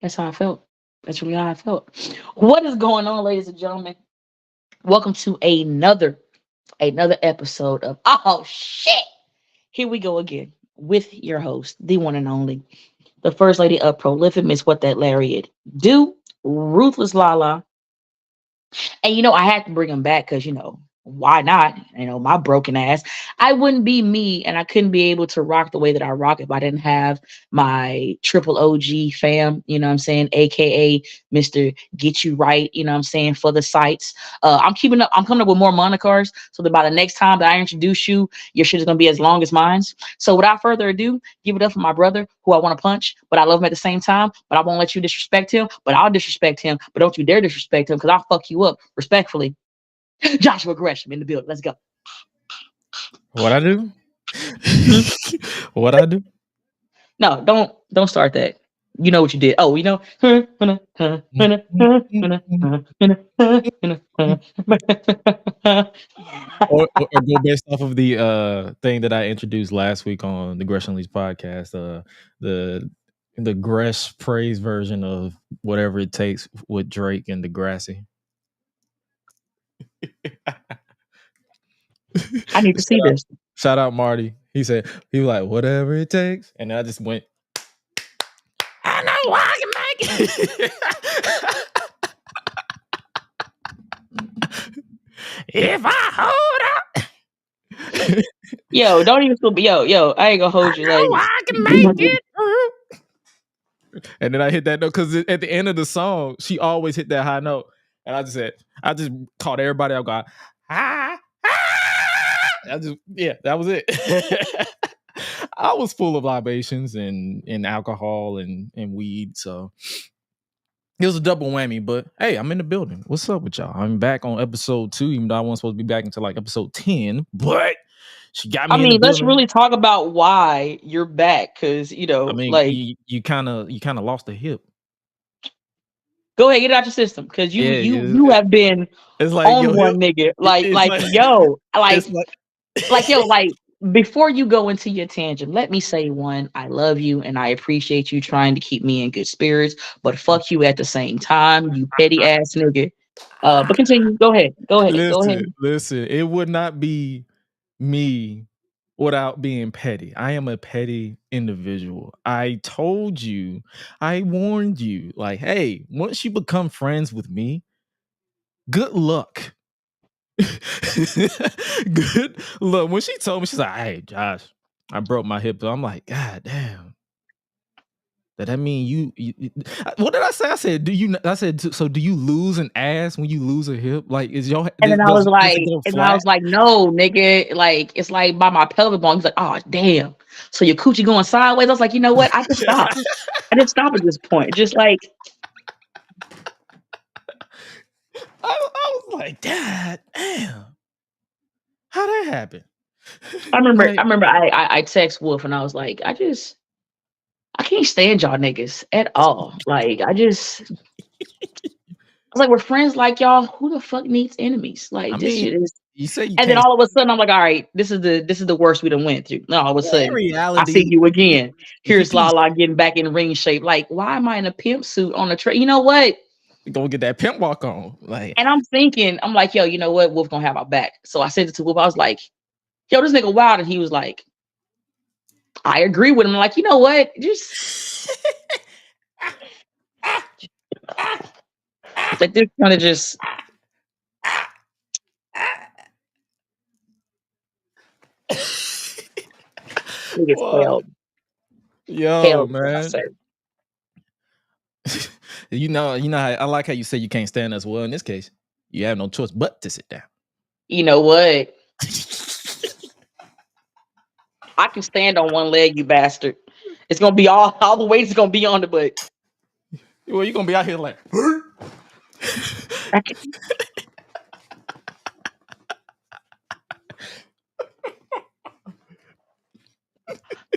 That's how I felt. That's really how I felt. What is going on, ladies and gentlemen? Welcome to another episode of Oh Shit. Here we go again with your host, the one and only, the first lady of prolific Miss What That Lariat Do, Ruthless LaLa. And I had to bring him back because why not? My broken ass. I wouldn't be me, and I couldn't be able to rock the way that I rock if I didn't have my triple OG fam. You know what I'm saying, aka Mister Get You Right. You know what I'm saying, for the sites. I'm keeping up. I'm coming up with more monikers so that by the next time that I introduce you, your shit is gonna be as long as mine's. So without further ado, give it up for my brother who I want to punch, but I love him at the same time. But I won't let you disrespect him. But I'll disrespect him. But don't you dare disrespect him because I'll fuck you up respectfully. Joshua Gresham in the building. Let's go. What I do? Hmm? What I do? No, don't start that. You know what you did. Oh, Or go based off of the thing that I introduced last week on the Gresh Unleashed podcast. The Gresh praise version of Whatever It Takes with Drake and Degrassi. I need to see this. Shout out Marty. He was like, whatever it takes. And I just went, I know I can make it. If I hold out. Yo, don't even still be yo. I ain't gonna hold you. Like I can make it. And then I hit that note because at the end of the song, she always hit that high note. And I just caught everybody out going, that was it. I was full of libations and alcohol and weed. So it was a double whammy, but hey, I'm in the building. What's up with y'all? I'm back on episode 2, even though I wasn't supposed to be back until like episode 10, but she got me in the building. Let's really talk about why you're back, because you kind of lost a hip. Go ahead, get it out your system, because you have been on one nigga. Before you go into your tangent, let me say one, I love you and I appreciate you trying to keep me in good spirits, but fuck you at the same time, you petty ass nigga. But continue. Go ahead. Listen, it would not be me without being petty. I am a petty individual. I told you, I warned you, like, hey, once you become friends with me, good luck. Good luck. When she told me, she's like, hey, Josh, I broke my hip. I'm like, God damn. Does that mean you what did I say? I said, so do you lose an ass when you lose a hip? Like, is your and then I was like, no, nigga, like it's like by my pelvic bone. He's like, oh damn. So your coochie going sideways. I was like, you know what? I just stopped. I just stop at this point. Just like I was like, God damn. How'd that happen? I remember I text Wolf and I was like, I can't stand y'all niggas at all. Like, I was like, we're friends like y'all. Who the fuck needs enemies? Like, shit is. You say you and then all of a sudden, I'm like, all right, this is the worst we done went through. No, all of a sudden, reality, I see you again. Here's LaLa getting back in ring shape. Like, why am I in a pimp suit on a train? You know what? Go get that pimp walk on. Like, and I'm thinking, I'm like, yo, you know what? Wolf gonna have our back. So I said it to Wolf. I was like, yo, this nigga wild, and he was like, I agree with him. I'm like, you know what? Just like this kind of just. Yo, man. You know, I like how you say you can't stand us. Well, in this case, you have no choice but to sit down. You know what? I can stand on one leg, you bastard. It's gonna be all the weight is gonna be on the butt. Well, you're gonna be out here like. I can,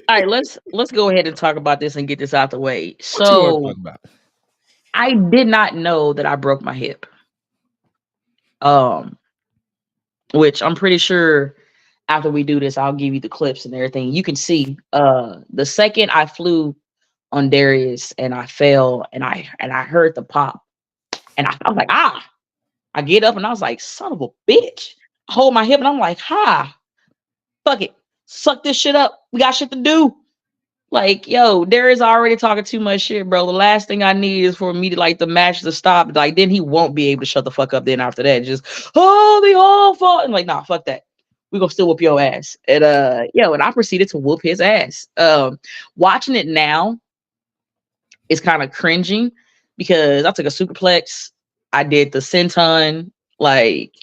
all right, let's go ahead and talk about this and get this out the way. What you want to So talk about? I did not know that I broke my hip. Um, which I'm pretty sure after we do this, I'll give you the clips and everything. You can see the second I flew on Darius and I fell and I heard the pop and I was like, ah, I get up and I was like, son of a bitch. I hold my hip and I'm like, ha, fuck it. Suck this shit up. We got shit to do. Like, yo, Darius already talking too much shit, bro. The last thing I need is for me to like the match to stop. Like, then he won't be able to shut the fuck up then after that. Just, oh, they all fought. And like, nah, fuck that. We gonna still whoop your ass. And yo, and I proceeded to whoop his ass. Watching it now is kind of cringing because I took a superplex. I did the senton, like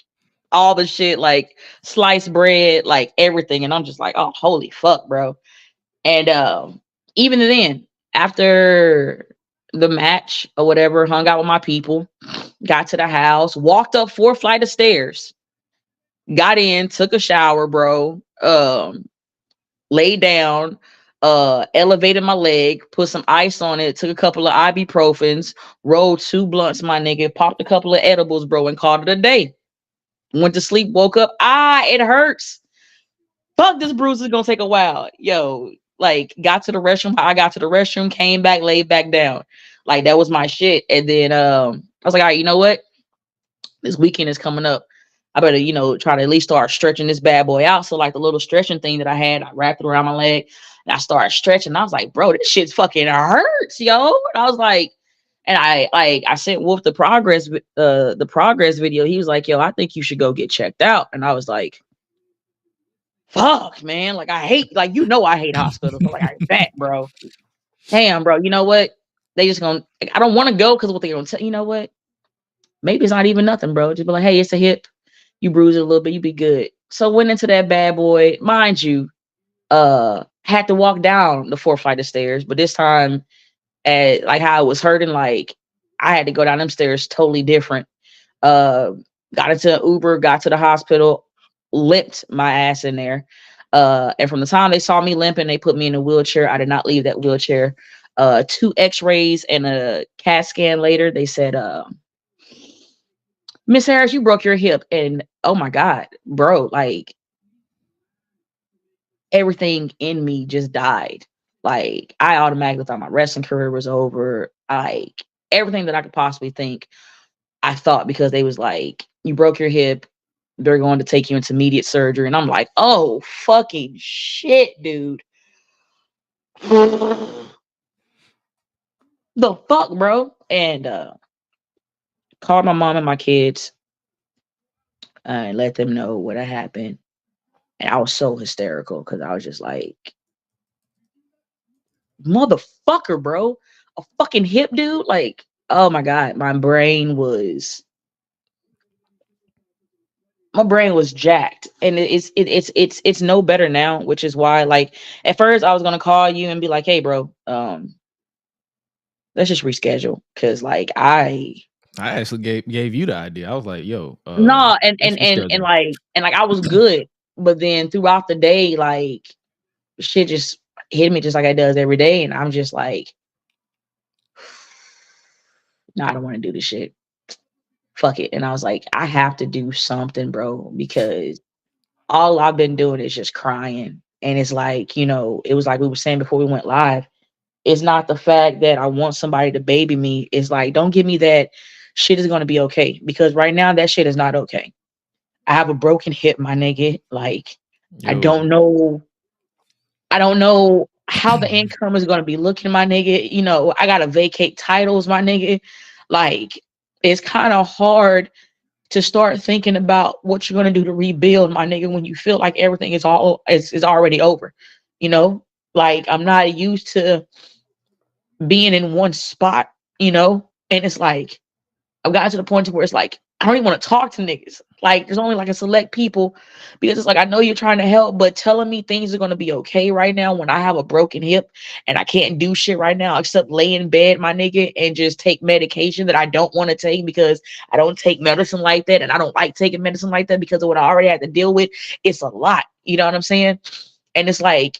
all the shit, like sliced bread, like everything. And I'm just like, oh, holy fuck, bro. And even then, after the match or whatever, hung out with my people, got to the house, walked up 4 flight of stairs, got in, took a shower, bro. Laid down, elevated my leg, put some ice on it, took a couple of ibuprofens, rolled 2 blunts, my nigga, popped a couple of edibles, bro, and called it a day. Went to sleep, woke up, it hurts. Fuck, this bruise is gonna take a while. Yo, like got to the restroom. I got to the restroom, came back, laid back down. Like that was my shit. And then I was like, all right, you know what? This weekend is coming up. I better, try to at least start stretching this bad boy out. So like the little stretching thing that I had, I wrapped it around my leg and I started stretching. I was like, bro, this shit fucking hurts, yo. And I was like, and I sent Wolf the progress video. He was like, yo, I think you should go get checked out. And I was like, fuck, man. Like I hate, like I hate hospitals. I'm like, I bet, bro. Damn, bro. You know what? They just gonna. Like, I don't want to go because what they're gonna tell. You know what? Maybe it's not even nothing, bro. Just be like, hey, it's a hip. You bruise it a little bit, you be good. So went into that bad boy, mind you. Had to walk down the 4 flight of stairs, but this time, at like how it was hurting, like I had to go down them stairs totally different. Got into an Uber, got to the hospital, limped my ass in there. And from the time they saw me limping, they put me in a wheelchair. I did not leave that wheelchair. 2 x-rays and a CAT scan later, they said, Miss Harris, you broke your hip. And oh my God, bro, like everything in me just died. Like I automatically thought my wrestling career was over. Like everything that I could possibly think, I thought, because they was like, you broke your hip. They're going to take you into immediate surgery. And I'm like, oh, fucking shit, dude. The fuck, bro? And called my mom and my kids and let them know what had happened. And I was so hysterical because I was just like, motherfucker, bro. A fucking hip, dude. Like, oh my God. My brain was jacked, and it's no better now, which is why, like, at first I was gonna call you and be like, hey bro, let's just reschedule, because like I actually gave you the idea. I was like, yo, no, and let's and and and reschedule. like and like I was good, but then throughout the day, like shit just hit me just like it does every day, and I'm just like, no, I don't want to do this shit. Fuck it. And I was like, I have to do something, bro, because all I've been doing is just crying. And it's like, it was like we were saying before we went live. It's not the fact that I want somebody to baby me. It's like, don't give me that shit is going to be okay. Because right now, that shit is not okay. I have a broken hip, my nigga. Like, I Yo, don't know. I don't know how the income is going to be looking, my nigga. I got to vacate titles, my nigga. Like, it's kind of hard to start thinking about what you're going to do to rebuild, my nigga, when you feel like everything is already over. Like I'm not used to being in one spot, and it's like I've gotten to the point to where it's like I don't even want to talk to niggas. Like, there's only like a select people because it's like, I know you're trying to help, but telling me things are going to be okay right now when I have a broken hip and I can't do shit right now except lay in bed, my nigga, and just take medication that I don't want to take because I don't take medicine like that. And I don't like taking medicine like that because of what I already had to deal with. It's a lot. You know what I'm saying? And it's like,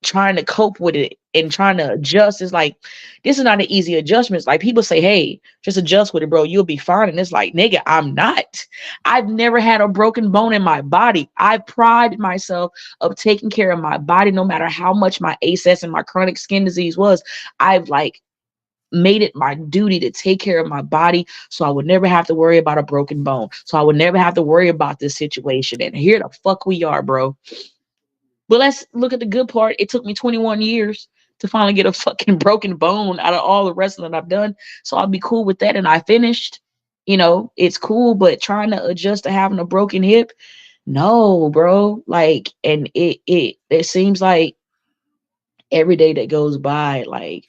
trying to cope with it and trying to adjust is like, this is not an easy adjustment. It's like people say, hey, just adjust with it, bro, you'll be fine. And it's like, nigga, I'm not. I've never had a broken bone in my body. I pride myself of taking care of my body no matter how much my ACEs and my chronic skin disease was. I've like made it my duty to take care of my body so I would never have to worry about a broken bone, so I would never have to worry about this situation. And here the fuck we are, bro. But let's look at the good part. It took me 21 years to finally get a fucking broken bone out of all the wrestling that I've done. So I'll be cool with that. And I finished. You know, it's cool, but trying to adjust to having a broken hip, no, bro. Like, and it seems like every day that goes by, like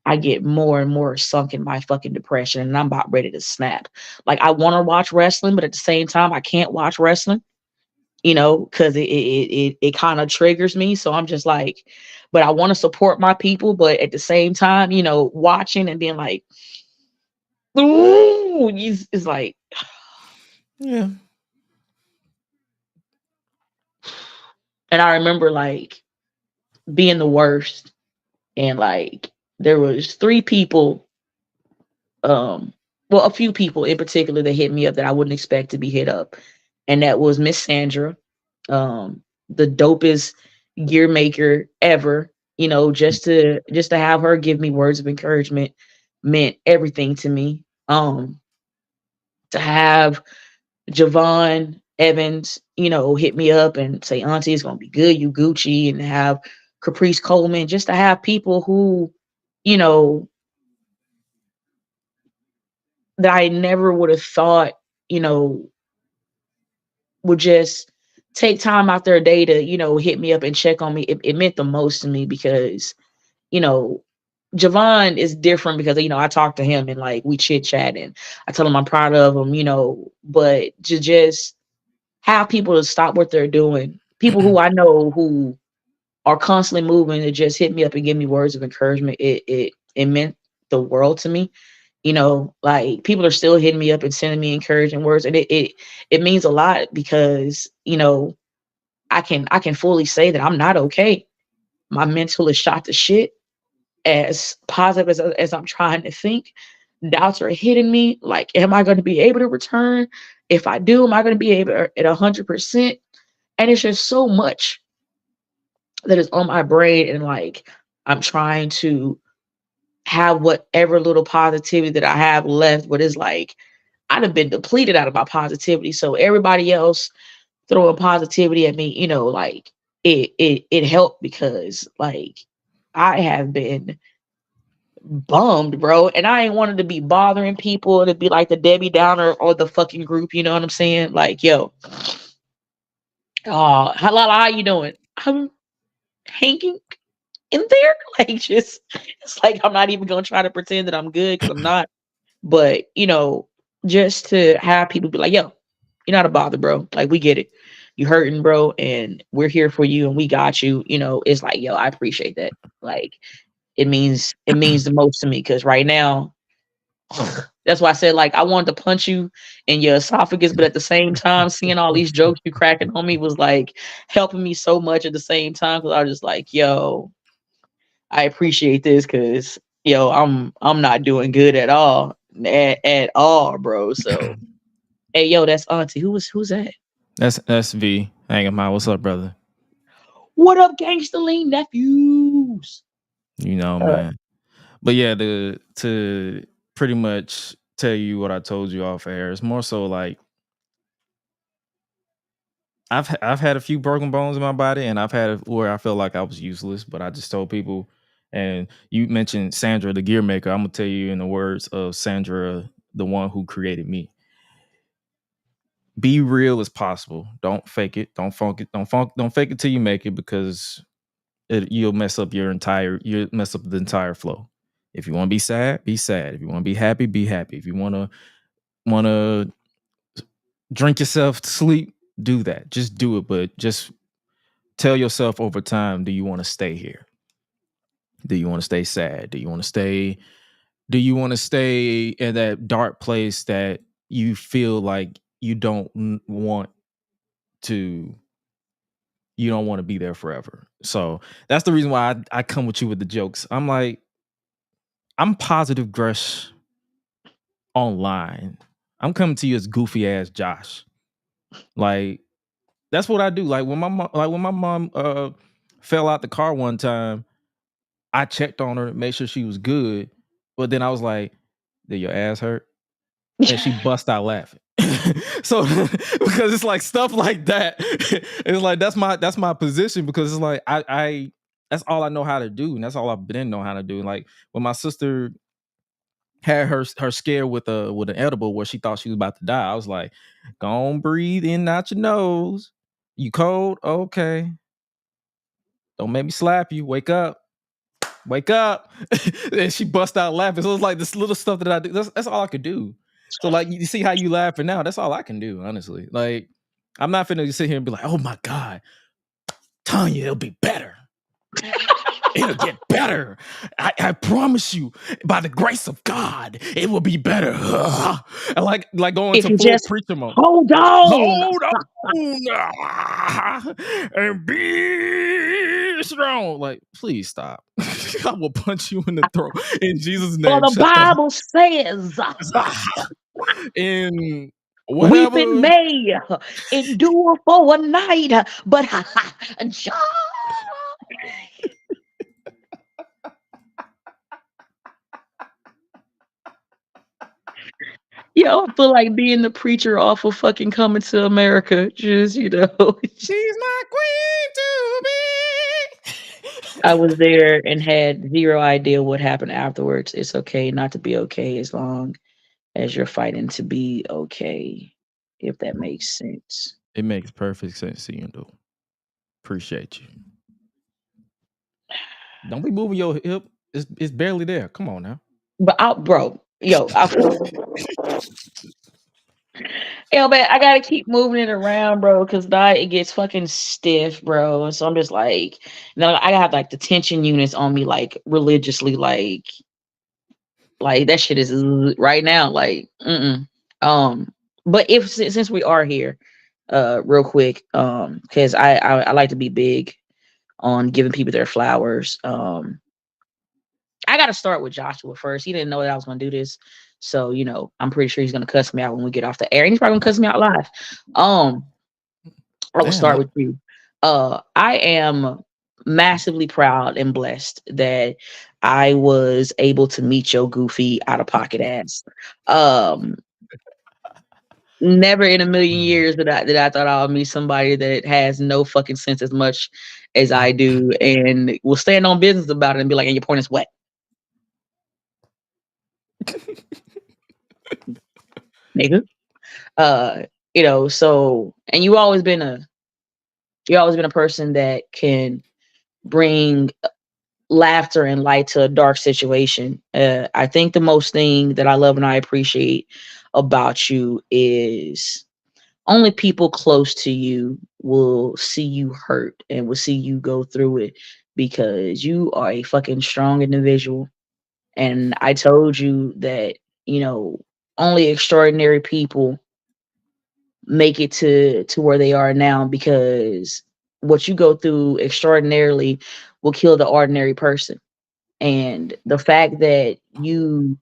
I get more and more sunk in my fucking depression and I'm about ready to snap. Like I want to watch wrestling, but at the same time, I can't watch wrestling, you know, because it kind of triggers me. So I'm just like, but I want to support my people, but at the same time, you know, watching and being like, ooh, it's like, Yeah. and I remember like being the worst, and like there was three people, um, well, a few people in particular that hit me up that I wouldn't expect to be hit up, and that was Miss Sandra, the dopest gear maker ever. You know, just to have her give me words of encouragement meant everything to me. To have Javon Evans, you know, hit me up and say, Auntie, it's gonna be good, you Gucci, and have Caprice Coleman, just to have people who, you know, that I never would have thought, you know, would just take time out their day to, you know, hit me up and check on me. It meant the most to me because, you know, Javon is different because, you know, I talk to him and like we chit chat and I tell him I'm proud of him, you know, but to just have people to stop what they're doing, people who I know who are constantly moving to just hit me up and give me words of encouragement, it meant the world to me. You know, like people are still hitting me up and sending me encouraging words, and it means a lot because, you know, I can fully say that I'm not okay. My mental is shot to shit. As positive as I'm trying to think, doubts are hitting me. Like, am I going to be able to return? If I do, am I going to be able at 100%? And it's just so much that is on my brain, and like I'm trying to have whatever little positivity that I have left, but it's like I'd have been depleted out of my positivity. So everybody else throwing positivity at me, you know, like it helped because like I have been bummed, bro. And I ain't wanted to be bothering people to be like the Debbie Downer or the fucking group, you know what I'm saying? Like, yo, how you doing? I'm hanging in there. Like, just it's like I'm not even gonna try to pretend that I'm good because I'm not. But you know, just to have people be like, yo, you're not a bother, bro. Like, we get it. You hurting, bro, and we're here for you and we got you. You know, it's like, yo, I appreciate that. Like, it means the most to me because right now, that's why I said like I wanted to punch you in your esophagus, but at the same time, seeing all these jokes you cracking on me was like helping me so much at the same time because I was just like, yo, I appreciate this because yo, I'm not doing good at all, bro. So hey, yo, that's Auntie. Who's that? That's V. Hang him out. What's up, brother? What up, Gangsta Lean nephews? You know, Uh, man. But yeah, to pretty much tell you what I told you off air, it's more so like I've had a few broken bones in my body, and I've had where I felt like I was useless, but I just told people. And you mentioned Sandra, the gear maker. I'm gonna tell you in the words of Sandra, the one who created me. Be real as possible. Don't fake it. Don't funk it. Don't fake it till you make it because you'll mess up you'll mess up the entire flow. If you want to be sad, be sad. If you want to be happy, be happy. If you want to want to drink yourself to sleep, do that. Just do it, but just tell yourself over time, do you want to stay here? Do you want to stay sad? Do you want to stay in that dark place that you feel like want to you don't want to be there forever? So that's the reason why I come with you with the jokes. I'm like, I'm positive Grush online. I'm coming to you as goofy ass Josh. Like, that's what I do. Like when my mom fell out the car one time, I checked on her, made sure she was good. But then I was like, did your ass hurt? And she bust out laughing. So because it's like stuff like that. It's like that's my position, because it's like I that's all I know how to do, and that's all I've been know how to do. Like when my sister had her scare with an edible where she thought she was about to die, I was like, go on, breathe in and out your nose. You cold? Okay. Don't make me slap you. Wake up. Wake up. And she bust out laughing. So it's like this little stuff that I do. That's all I could do. So like you see how you laughing now. That's all I can do, honestly. Like I'm not finna sit here and be like, oh my God, Tanya, it'll be better. It'll get better. I promise you, by the grace of God, it will be better. like going If to you full just preacher mode. hold on. Hold on and be strong. Like, please stop. I will punch you in the throat in Jesus' For name. the Shut the Bible says, in weeping whatever. may endure for a night, but joy. Yo, I feel like being the preacher off of fucking Coming to America. Just, She's my queen to I be. was there and had zero idea what happened afterwards. It's okay not to be okay as long as you're fighting to be okay, if that makes sense. It makes perfect sense to you, though. Appreciate you. Don't be moving your hip. It's barely there. Come on now. But bro, yo, man, I gotta keep moving it around, bro, because it gets fucking stiff, bro. And so I'm just like, now I have like the tension units on me, like religiously, like that shit is right now, like, But since we are here, real quick, because I like to be big on giving people their flowers. I got to start with Joshua first. He didn't know that I was going to do this. So, I'm pretty sure he's going to cuss me out when we get off the air. And he's probably going to cuss me out live. I will Damn. start with you. I am massively proud and blessed that I was able to meet your goofy out of pocket ass. Never in a million years that I thought I would meet somebody that has no fucking sense as much as I do, and will stand on business about it and be like, and your point is what? Nigga. So, and you always been a person that can bring laughter and light to a dark situation. I think the most thing that I love and I appreciate about you is only people close to you will see you hurt and will see you go through it, because you are a fucking strong individual. And I told you that, only extraordinary people make it to where they are now, because what you go through extraordinarily will kill the ordinary person. And the fact that you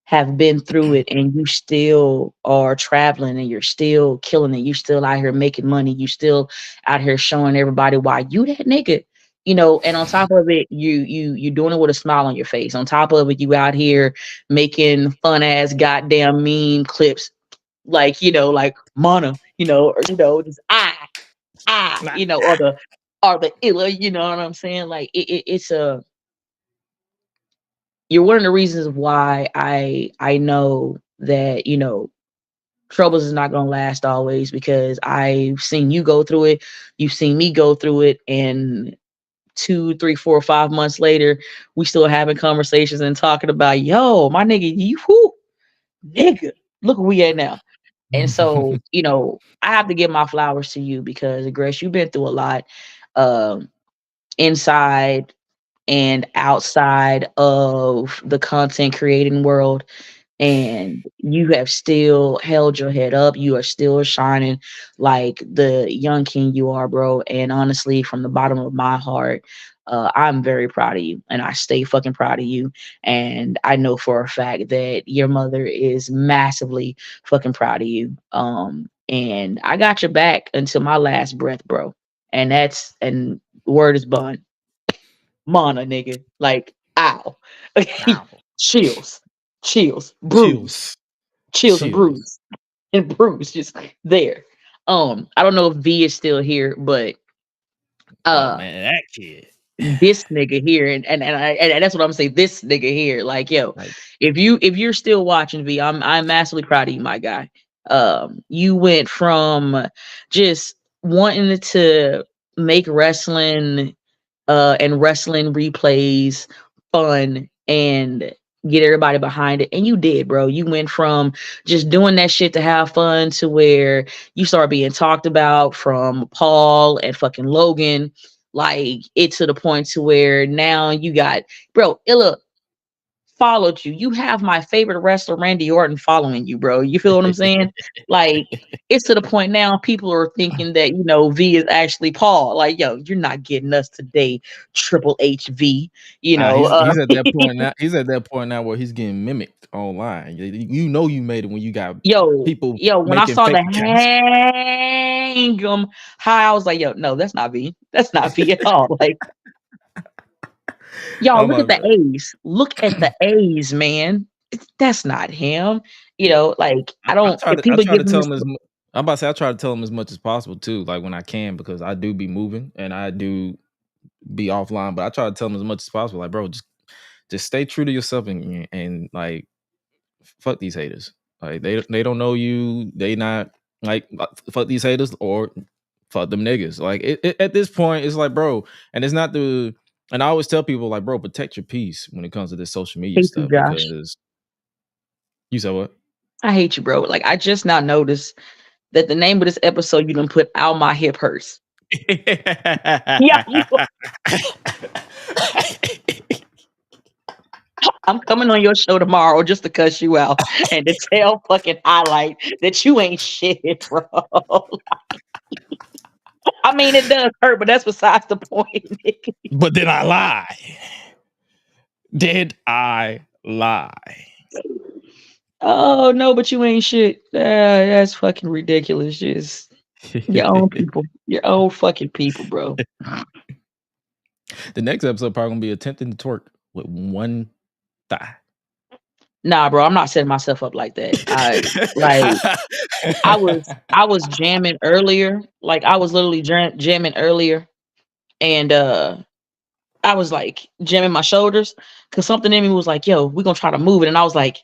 have been through it and you still are traveling and you're still killing it, you still out here making money, you still out here showing everybody why you that nigga. And on top of it, you doing it with a smile on your face. On top of it, you out here making fun ass goddamn meme clips, like, like Mana, or just or the illa, you know what I'm saying? Like it's you're one of the reasons why I know that, troubles is not gonna last always, because I've seen you go through it, you've seen me go through it, and 2, 3, 4, 5 months later, we still having conversations and talking about, yo, my nigga, you who nigga. Look where we at now. And so, I have to give my flowers to you because, Grace, you've been through a lot, um, inside and outside of the content creating world, and you have still held your head up. You are still shining like the young king you are, bro. And honestly, from the bottom of my heart, I'm very proud of you, and I stay fucking proud of you. And I know for a fact that your mother is massively fucking proud of you. And I got your back until my last breath, bro. And word is bond. Mana, nigga. Like, ow. Ow. Chills. Chills. Bruise. Chills. Chills and Chills. bruise. And bruise just there. I don't know if V is still here, but Oh uh man, that kid. this nigga here, and that's what I'm saying. This nigga here, like, yo, Like, if you're still watching V, I'm massively proud of you, my guy. You went from just wanting to make wrestling and wrestling replays fun and get everybody behind it. And you did, bro. You went from just doing that shit to have fun to where you start being talked about from Paul and fucking Logan. Like, it to the point to where now you got, bro, Illa followed you. You have my favorite wrestler, Randy Orton, following you, bro. You feel what I'm saying? Like, it's to the point now people are thinking that, V is actually Paul. Like, yo, you're not getting us today, Triple H V, nah, he's at that point now. He's at that point now where he's getting mimicked online. You know you made it when you got yo, people when I making saw fake the accounts. hang high, I was like, yo, no, that's not V. That's not V at all. Like, y'all, Oh look my at the god. A's. Look at the A's, man. That's not him. Yeah. Like, I I don't, try if to I people try to give him tell this, him I'm about to say I try to tell him as much as possible too, like when I can, because I do be moving and I do be offline, but I try to tell him as much as possible. Like, bro, just stay true to yourself and like fuck these haters. Like they don't know you. They not like fuck these haters or fuck them niggas. Like at this point, it's like, bro, and it's not the. And I always tell people like, bro, protect your peace when it comes to this social media hate you, stuff Josh. because you said what? I hate you, bro. Like, I just now noticed that the name of this episode you done put "Ow My Hip Hurts." Yeah, I'm coming on your show tomorrow just to cuss you out and to tell fucking highlight that you ain't shit, bro. I mean, it does hurt, but that's besides the point. But did I lie? Did I lie? Oh no, but you ain't shit. That's fucking ridiculous. Just your own people, your own fucking people, bro. The next episode probably gonna be attempting to twerk with one thigh. Nah, bro, I'm not setting myself up like that. Like I was jamming earlier. Like, I was literally jamming earlier, and I was like jamming my shoulders because something in me was like, "Yo, we're gonna try to move it," and I was like,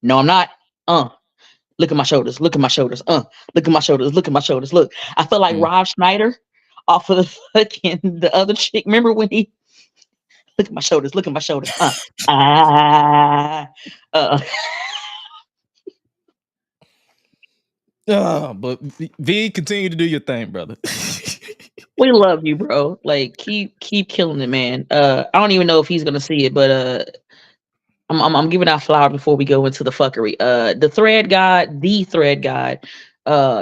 "No, I'm not." Look at my shoulders. Look at my shoulders. Look at my shoulders. Look at my shoulders. Look, I feel like Mm. Rob Schneider off of the fucking the other chick. Remember when he look at my shoulders? Look at my shoulders. Ah, uh. But V, continue to do your thing, brother. We love you, bro. Like, keep killing it, man. I don't even know if he's gonna see it, but I'm giving out flowers before we go into the fuckery. The thread god.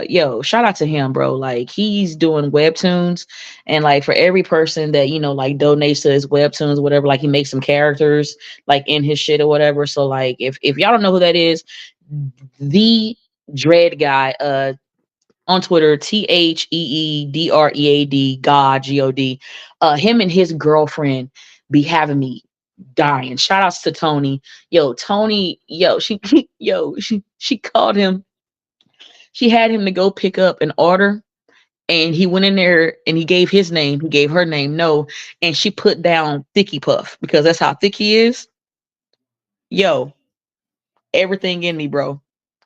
Yo, shout out to him, bro. Like, he's doing webtoons, and like for every person that like donates to his webtoons or whatever, like he makes some characters like in his shit or whatever. So like, if y'all don't know who that is, the Dread guy, on Twitter, TheeDread, God. Him and his girlfriend be having me dying. Shout outs to Tony. Yo, Tony, she she called him. She had him to go pick up an order. And he went in there and he gave his name. He gave her name, no. And she put down Thicky Puff because that's how thick he is. Yo, everything in me, bro.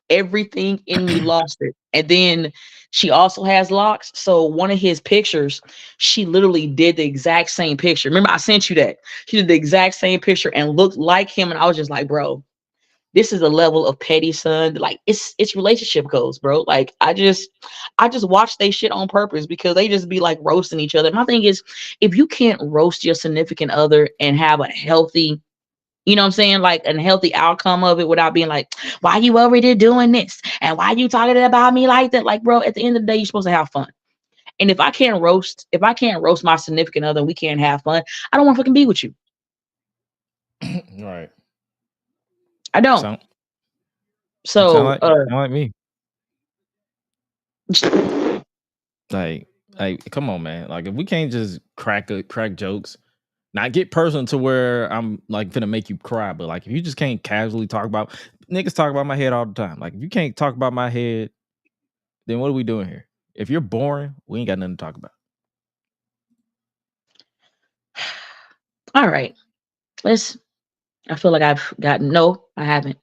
Everything in me lost it. And then she also has locks. So one of his pictures, she literally did the exact same picture. Remember, I sent you that. She did the exact same picture and looked like him. And I was just like, bro, this is a level of petty, son. Like it's relationship goals, bro. Like I just watch they shit on purpose because they just be like roasting each other. My thing is, if you can't roast your significant other and have a healthy, you know what I'm saying, like a healthy outcome of it without being like, why you over there doing this? And why you talking about me like that? Like, bro, at the end of the day, you're supposed to have fun. And if I can't roast my significant other and we can't have fun, I don't want to fucking be with you. Right. I don't. Sound So sound like me. Like, come on, man. Like, if we can't just crack jokes, not get personal to where I'm like finna make you cry, but like if you just can't casually talk about niggas talk about my head all the time. Like if you can't talk about my head, then what are we doing here? If you're boring, we ain't got nothing to talk about. all right. Let's I feel like I've gotten no, I haven't.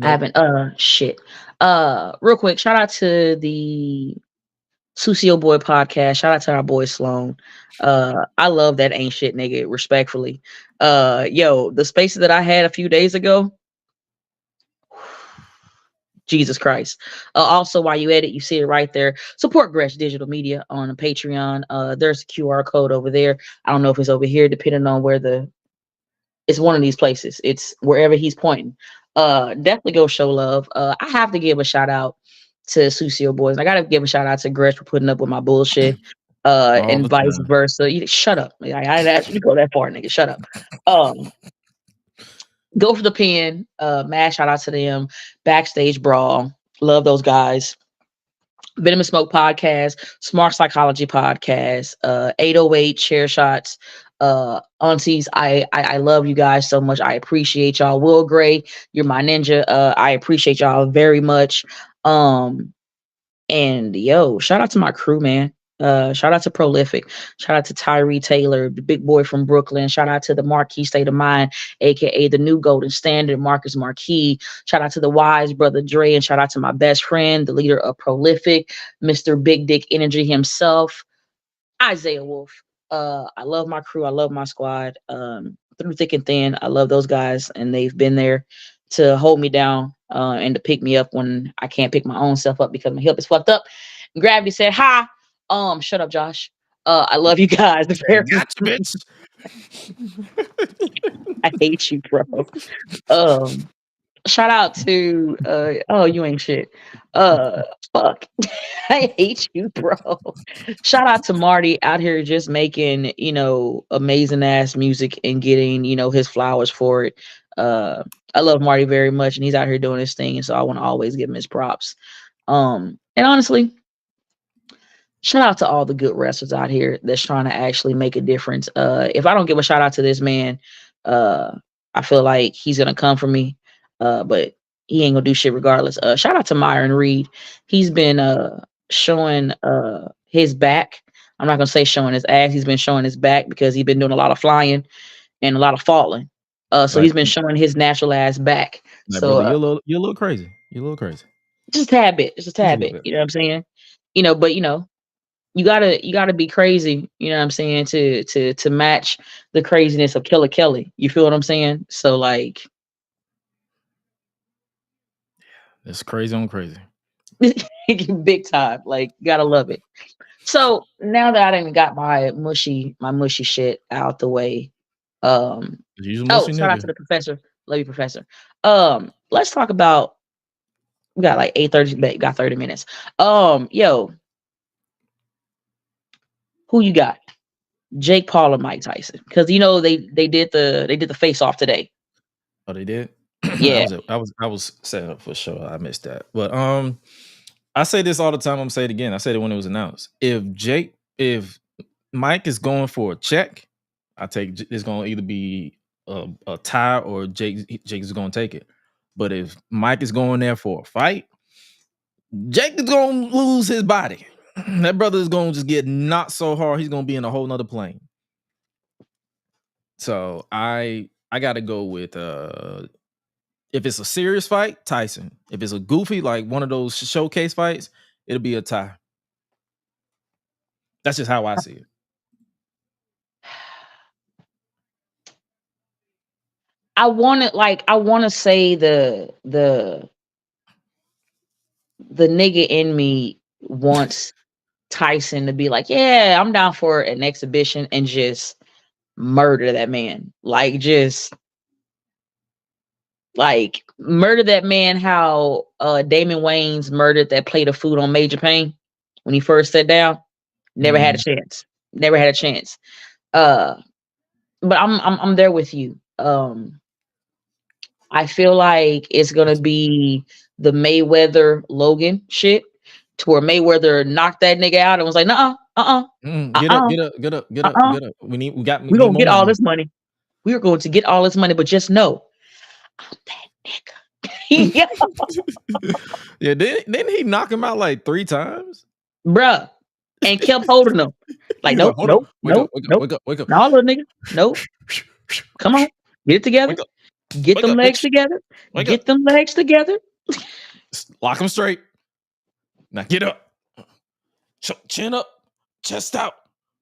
I Nope. haven't shit. Real quick, shout out to the Sucio Boy podcast. Shout out to our boy Sloan. I love that ain't shit nigga, respectfully. Yo, the spaces that I had a few days ago, Jesus Christ. Also, while you edit, you see it right there. Support Gresh Digital Media on Patreon. There's a QR code over there. I don't know if it's over here, depending on where it's one of these places. It's wherever he's pointing. Definitely go show love. I have to give a shout out to Sucio Boys. I gotta give a shout out to Gresh for putting up with my bullshit. All And the vice time. versa. You shut up. I didn't ask you to go that far, nigga. Shut up. Um, go for the pen. Mad shout out to them. Backstage Brawl. Love those guys. Venom and Smoke podcast, Smart Psychology podcast, 808 Chair Shots, aunties. I love you guys so much. I appreciate y'all. Will Gray, you're my ninja. I appreciate y'all very much. Um, and yo, shout out to my crew, man. Shout out to Prolific. Shout out to Tyree Taylor, the big boy from Brooklyn. Shout out to the Marquis State of Mind, aka the new Golden Standard, Marcus Marquis. Shout out to the wise brother Dre, and shout out to my best friend, the leader of Prolific, Mr. Big Dick Energy himself, Isaiah Wolf. I love my crew. I love my squad. Through thick and thin, I love those guys, and they've been there to hold me down and to pick me up when I can't pick my own self up because my hip is fucked up. And Gravity said, "Hi, shut up, Josh. I love you guys very Gotcha, much. bitch. I hate you, bro. Um, Shout out to oh, you ain't shit. Uh Fuck. I hate you, bro. Shout out to Marty out here just making, amazing ass music and getting, his flowers for it. I love Marty very much and he's out here doing his thing, and so I want to always give him his props. And honestly, shout out to all the good wrestlers out here that's trying to actually make a difference. If I don't give a shout out to this man, uh, I feel like he's gonna come for me. But he ain't gonna do shit regardless. Shout out to Myron Reed. He's been showing his back. I'm not gonna say showing his ass. He's been showing his back because he's been doing a lot of flying and a lot of falling. So he's like, been showing his natural ass back. So brother, you're a little crazy. You're a little crazy. just a tad bit, just a Just a tad little bit. bit. You know what I'm saying? But you gotta be crazy, you know what I'm saying, to match the craziness of Killer Kelly. You feel what I'm saying? So like It's crazy on crazy. big time. Like gotta love it. So now that I done got my mushy shit out the way, um You're a oh, mushy shout out nigga. to the professor. Love you, professor. Let's talk about we got like 8:30, but got 30 minutes. Yo, who you got? Jake Paul or Mike Tyson? Because they did the face off today. Oh, they did. Yeah. I was setting up for sure. I missed that, but I say this all the time. I'm gonna say it again. I said it when it was announced. If Mike is going for a check, I take it's gonna either be a tie or Jake is gonna take it. But if Mike is going there for a fight, Jake is gonna lose his body. That brother is gonna just get knocked so hard he's gonna be in a whole nother plane. So I gotta go with if it's a serious fight, Tyson. If it's a goofy, like one of those showcase fights, it'll be a tie. That's just how I see it. I want to say the nigga in me wants Tyson to be like, yeah, I'm down for an exhibition and just murder that man. Like, just like murder that man how Damon Wayans murdered that plate of food on Major Payne when he first sat down. Never had a Mm. chance. Never had a chance. Uh but I'm there with you. I feel like it's gonna be the Mayweather Logan shit to where Mayweather knocked that nigga out and was like, nah, Get up, uh-uh, get up, get up, get up, uh-uh. get up. We got We're need gonna more get all money. this money. We are going to get all this money, but just know I'm that nigga. Yeah, Yeah, didn't he knock him out like 3 times? bruh. And kept holding them. He Like, was like, nope, hold up, nope, wake up, nope, wake up, nope. wake up, wake up. No, little nigga. Nope. Come on. Get it together. Wake up, Get wake them up, legs bitch. together. Wake up. Get them legs together. Lock him straight. Now get up. Chin up, chest out,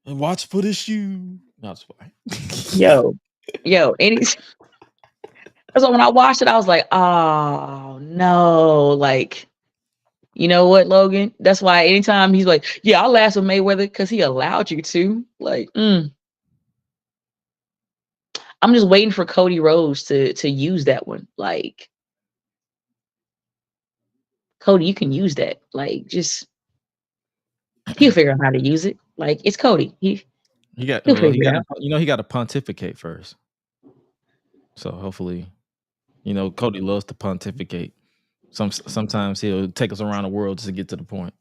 and watch for the shoe. No, it's fine. Yo, so when I watched it, I was like, oh no. Like, you know what, Logan? That's why anytime he's like, yeah, I'll last with Mayweather because he allowed you to. Like, I'm just waiting for Cody Rhodes to use that one. Like, Cody, you can use that. Like, just he'll figure out how to use it. Like, it's Cody. He'll figure He it got out. he got to pontificate first. So hopefully, Cody loves to pontificate. Sometimes he'll take us around the world just to get to the point.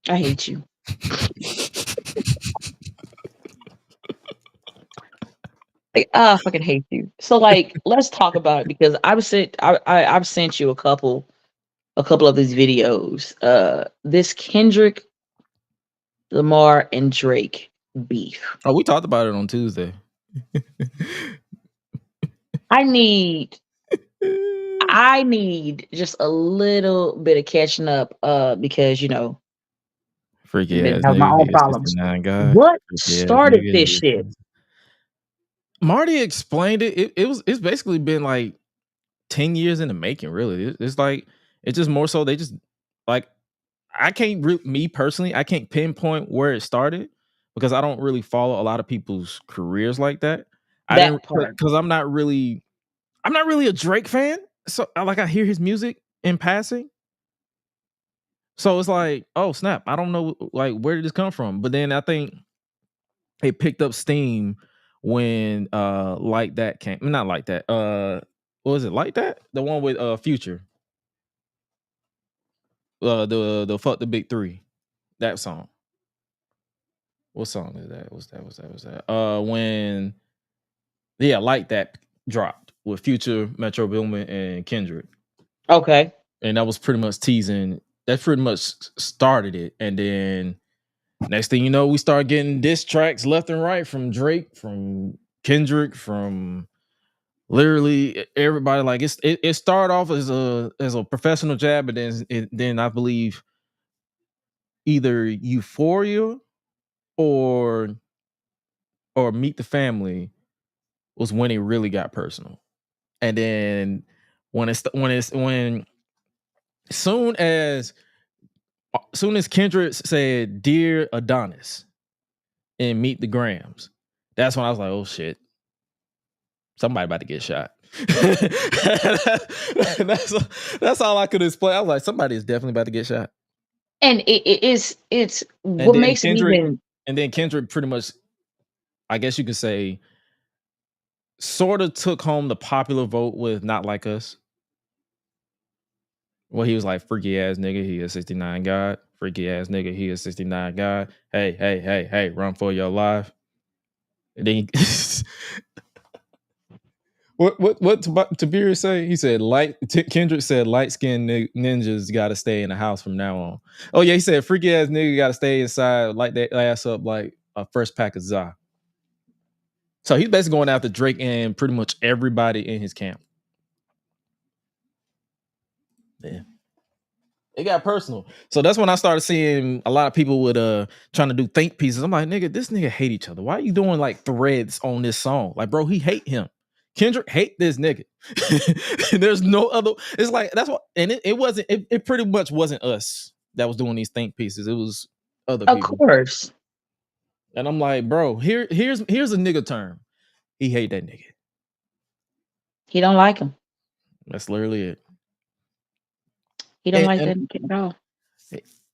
I hate you. I fucking hate you. So like, let's talk about it because I've sent you a couple of these videos. This Kendrick Lamar and Drake beef. Oh, we talked about it on Tuesday. I need I need just a little bit of catching up because Freaky been ass having my nigga, own he a problems. 69 guy. What Freaky ass started nigga, this he shit? Marty explained it. It's basically been like 10 years in the making, really. It's like it's just more so they just like I can't me personally, I can't pinpoint where it started because I don't really follow a lot of people's careers like that. I didn't That part. because I'm not really a Drake fan. So I hear his music in passing. So it's like, oh snap, I don't know like where did this come from? But then I think it picked up steam when like that came. Not like that. What was it? Like that? The one with Future. The fuck the big three. That song. What song is that? What's that? When like that dropped with Future, Metro Boomin, and Kendrick. Okay. And that was pretty much teasing. That pretty much started it. And then next thing you know, we start getting diss tracks left and right from Drake, from Kendrick, from literally everybody. Like it started off as a professional jab, but then I believe either Euphoria or Meet the Family was when it really got personal. And then when soon as Kendrick said "Dear Adonis" in Meet the Grams, that's when I was like, oh shit, somebody about to get shot. that's all I could explain. I was like, somebody is definitely about to get shot. And it's And what then makes it Kendrick, even pretty much, I guess you could say, sort of took home the popular vote with "Not Like Us." Well, he was like, freaky ass nigga, he a 69 god. Freaky ass nigga, he a 69 god. Hey, hey, hey, hey, run for your life. And then what Tabir say? He said Kendrick said light skinned ninjas got to stay in the house from now on. Oh yeah, he said freaky ass nigga got to stay inside, light that ass up like a first pack of za. So he's basically going after Drake and pretty much everybody in his camp. Yeah. It got personal. So that's when I started seeing a lot of people with trying to do think pieces. I'm like, nigga, this nigga hate each other. Why are you doing like threads on this song? Like, bro, he hate him. Kendrick hate this nigga. There's no other. It's like that's what, and it wasn't. It pretty much wasn't us that was doing these think pieces. It was other Of people. course. And I'm like, bro, here's a nigga term. He hate that nigga. He don't like him. That's literally it. He don't like And that kid at all.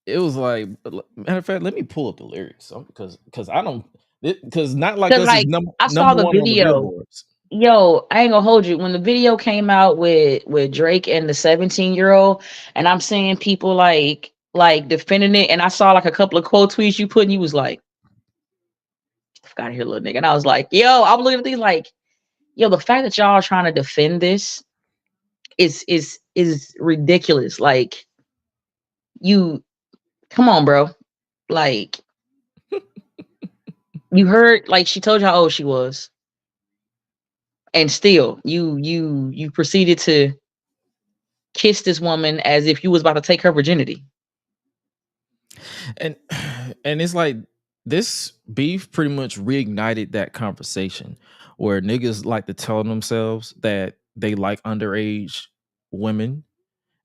it was like, matter of fact, let me pull up the lyrics because I don't, because Not Like Cause Us is like I saw number the one on the video. billboards. Yo, I ain't gonna hold you. When the video came out with Drake and the 17-year-old, and I'm seeing people like defending it, and I saw like a couple of quote tweets you put, and you was like, "Fuck out of here, little nigga." And I was like, "Yo," I'm looking at these like, "Yo, the fact that y'all are trying to defend this is ridiculous. Like, you, come on, bro. Like, you heard like she told you how old she was, and still you proceeded to kiss this woman as if you was about to take her virginity." And it's like this beef pretty much reignited that conversation where niggas like to tell themselves that they like underage women.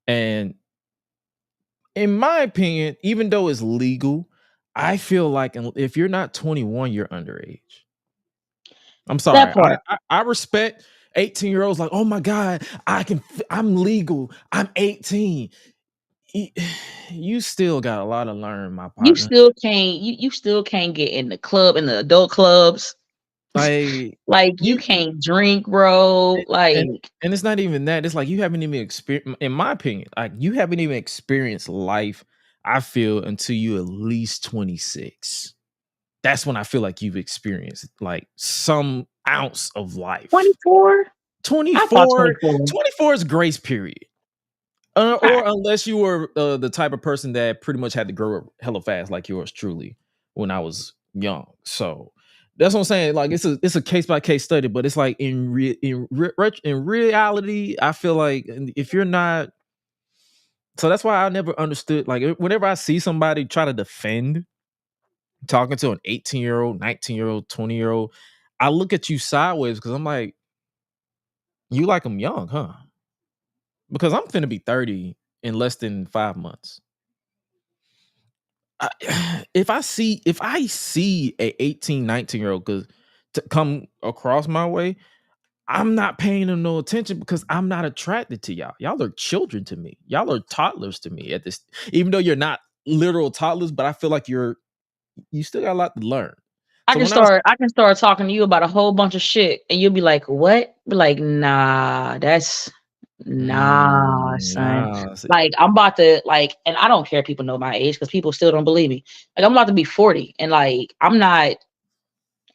And in my opinion, even though it's legal, I feel like if you're not 21, you're underage. I'm sorry. That part. I respect 18-year-olds like, oh my God, I'm legal. I'm 18. You still got a lot to learn, my You partner. still can't you still can't get in the club, in the adult clubs. Like Like you you can't drink, bro. and Like and it's not even that. It's like you haven't even experienced, in my opinion, like you haven't even experienced life, I feel, until you at least 26. That's when I feel like you've experienced like some ounce of life. 24? I thought 24, 24. 24 is grace period. All Or right. unless you were the type of person that pretty much had to grow up hella fast, like yours truly, when I was young. So that's what I'm saying. Like it's a case by case study, but it's like in reality, I feel like if you're not, so that's why I never understood. Like whenever I see somebody try to defend talking to an 18-year-old, 19-year-old, 20-year-old, I look at you sideways because I'm like, you like them young, huh? Because I'm finna be 30 in less than 5 months. If I see a 18, 19-year-old to come across my way, I'm not paying them no attention because I'm not attracted to y'all. Y'all are children to me. Y'all are toddlers to me at this, even though you're not literal toddlers, but I feel like you still got a lot to learn. I So can when I was start talking to you about a whole bunch of shit, and you'll be like, "What?" Be like, "Nah, that's nah, son." nah, Like I'm about to like, and I don't care if people know my age because people still don't believe me. Like I'm about to be 40, and like I'm not.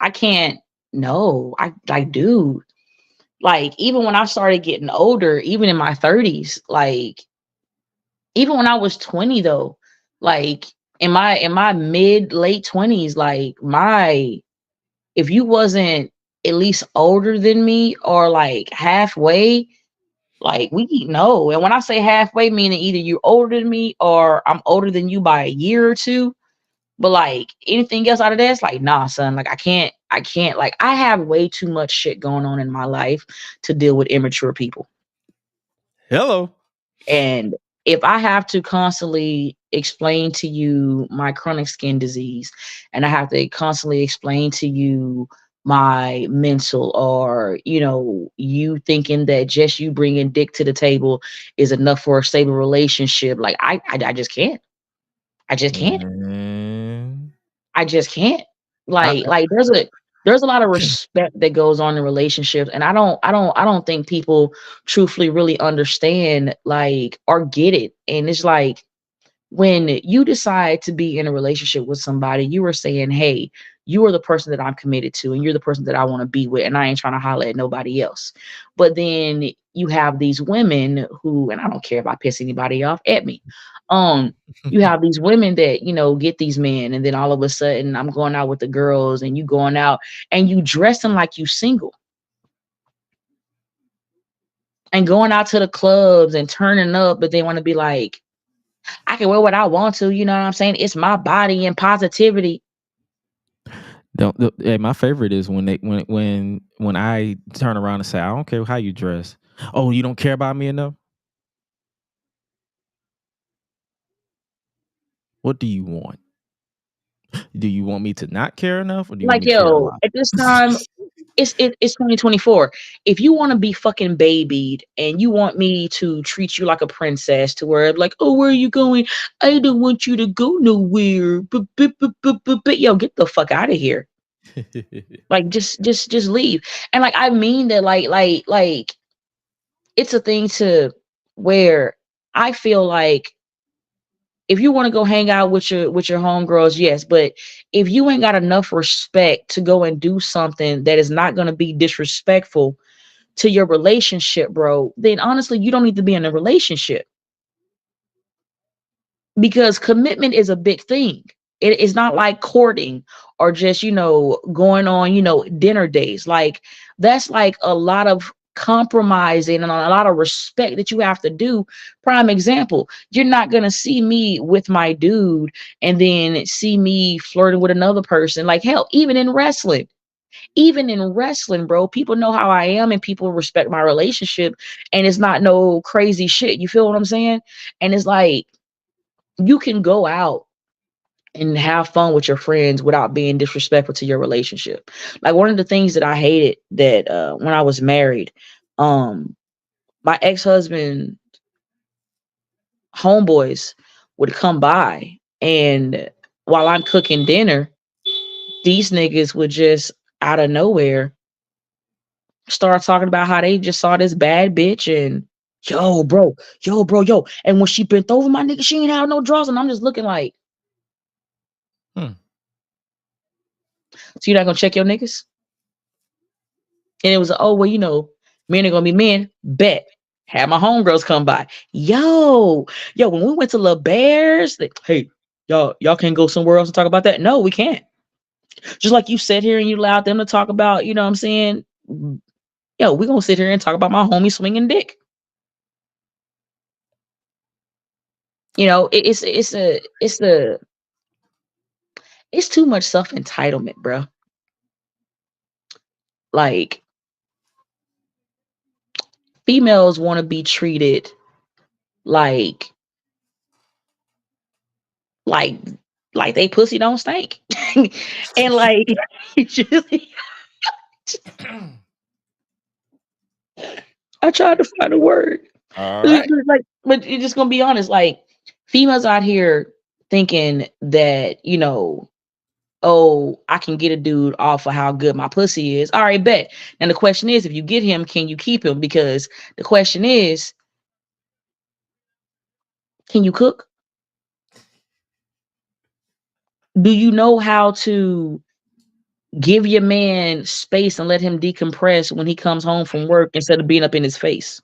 I can't. No, I like, dude. Like even when I started getting older, even in my 30s, like even when I was 20 though, like in my mid late 20s, like my if you wasn't at least older than me or like halfway, like we know. And when I say halfway, meaning either you're older than me or I'm older than you by a year or two. But like anything else out of that, it's like, nah, son. Like I can't. Like I have way too much shit going on in my life to deal with immature people. hello. And if I have to constantly explain to you my chronic skin disease, and I have to constantly explain to you my mental, or you thinking that just you bringing dick to the table is enough for a stable relationship, like I just can't. I just can't. Man, I just can't. I, Like there's a lot of respect that goes on in relationships, and I don't think people truthfully really understand like or get it. And it's like when you decide to be in a relationship with somebody, you are saying, "Hey, you are the person that I'm committed to, and you're the person that I want to be with, and I ain't trying to holler at nobody else." But then you have these women who, and I don't care if I piss anybody off at me. You have these women that get these men, and then all of a sudden I'm going out with the girls, and you going out and you dressing like you single and going out to the clubs and turning up, but they want to be like, I can wear what I want to, you know what I'm saying? It's my body and positivity. Hey, my favorite is when when I turn around and say, I don't care how you dress. Oh, you don't care about me enough? What do you want? Do you want me to not care enough, or do you want Like, me to care a yo, lot? at this time, it's 2024. If you want to be fucking babied and you want me to treat you like a princess, to where like, oh, where are you going? I don't want you to go nowhere. But yo, get the fuck out of here. Like, just leave. And like, I mean that, like, it's a thing to where I feel like if you want to go hang out with your homegirls, yes. But if you ain't got enough respect to go and do something that is not going to be disrespectful to your relationship, bro, then honestly, you don't need to be in a relationship, because commitment is a big thing. It is not like courting or just, going on, dinner days. Like, that's like a lot of compromising and a lot of respect that you have to do. Prime example, you're not going to see me with my dude and then see me flirting with another person. Like, hell, even in wrestling, bro, people know how I am and people respect my relationship, and it's not no crazy shit. You feel what I'm saying? And it's like, you can go out and have fun with your friends without being disrespectful to your relationship. Like, one of the things that I hated that when I was married, um, my ex-husband homeboys would come by, and while I'm cooking dinner, these niggas would just out of nowhere start talking about how they just saw this bad bitch and yo. And when she bent over, my nigga, she ain't have no drawers. And I'm just looking like, Hmm. so you're not gonna check your niggas? And it was, oh, well, men are gonna be men. Bet. Had my homegirls come by. Yo, when we went to La Bears, hey, y'all can't go somewhere else and talk about that. No, we can't. Just like you sit here and you allowed them to talk about, you know what I'm saying? Yo, we gonna sit here and talk about my homie swinging dick. It's too much self entitlement, bro. Like, females want to be treated like like like they pussy don't stink, and like, just, I tried to find a word. All right. Like, but you're just gonna be honest, like, females out here thinking that, oh, I can get a dude off of how good my pussy is. All right, bet. And the question is, if you get him, can you keep him? Because the question is, can you cook? Do you know how to give your man space and let him decompress when he comes home from work instead of being up in his face?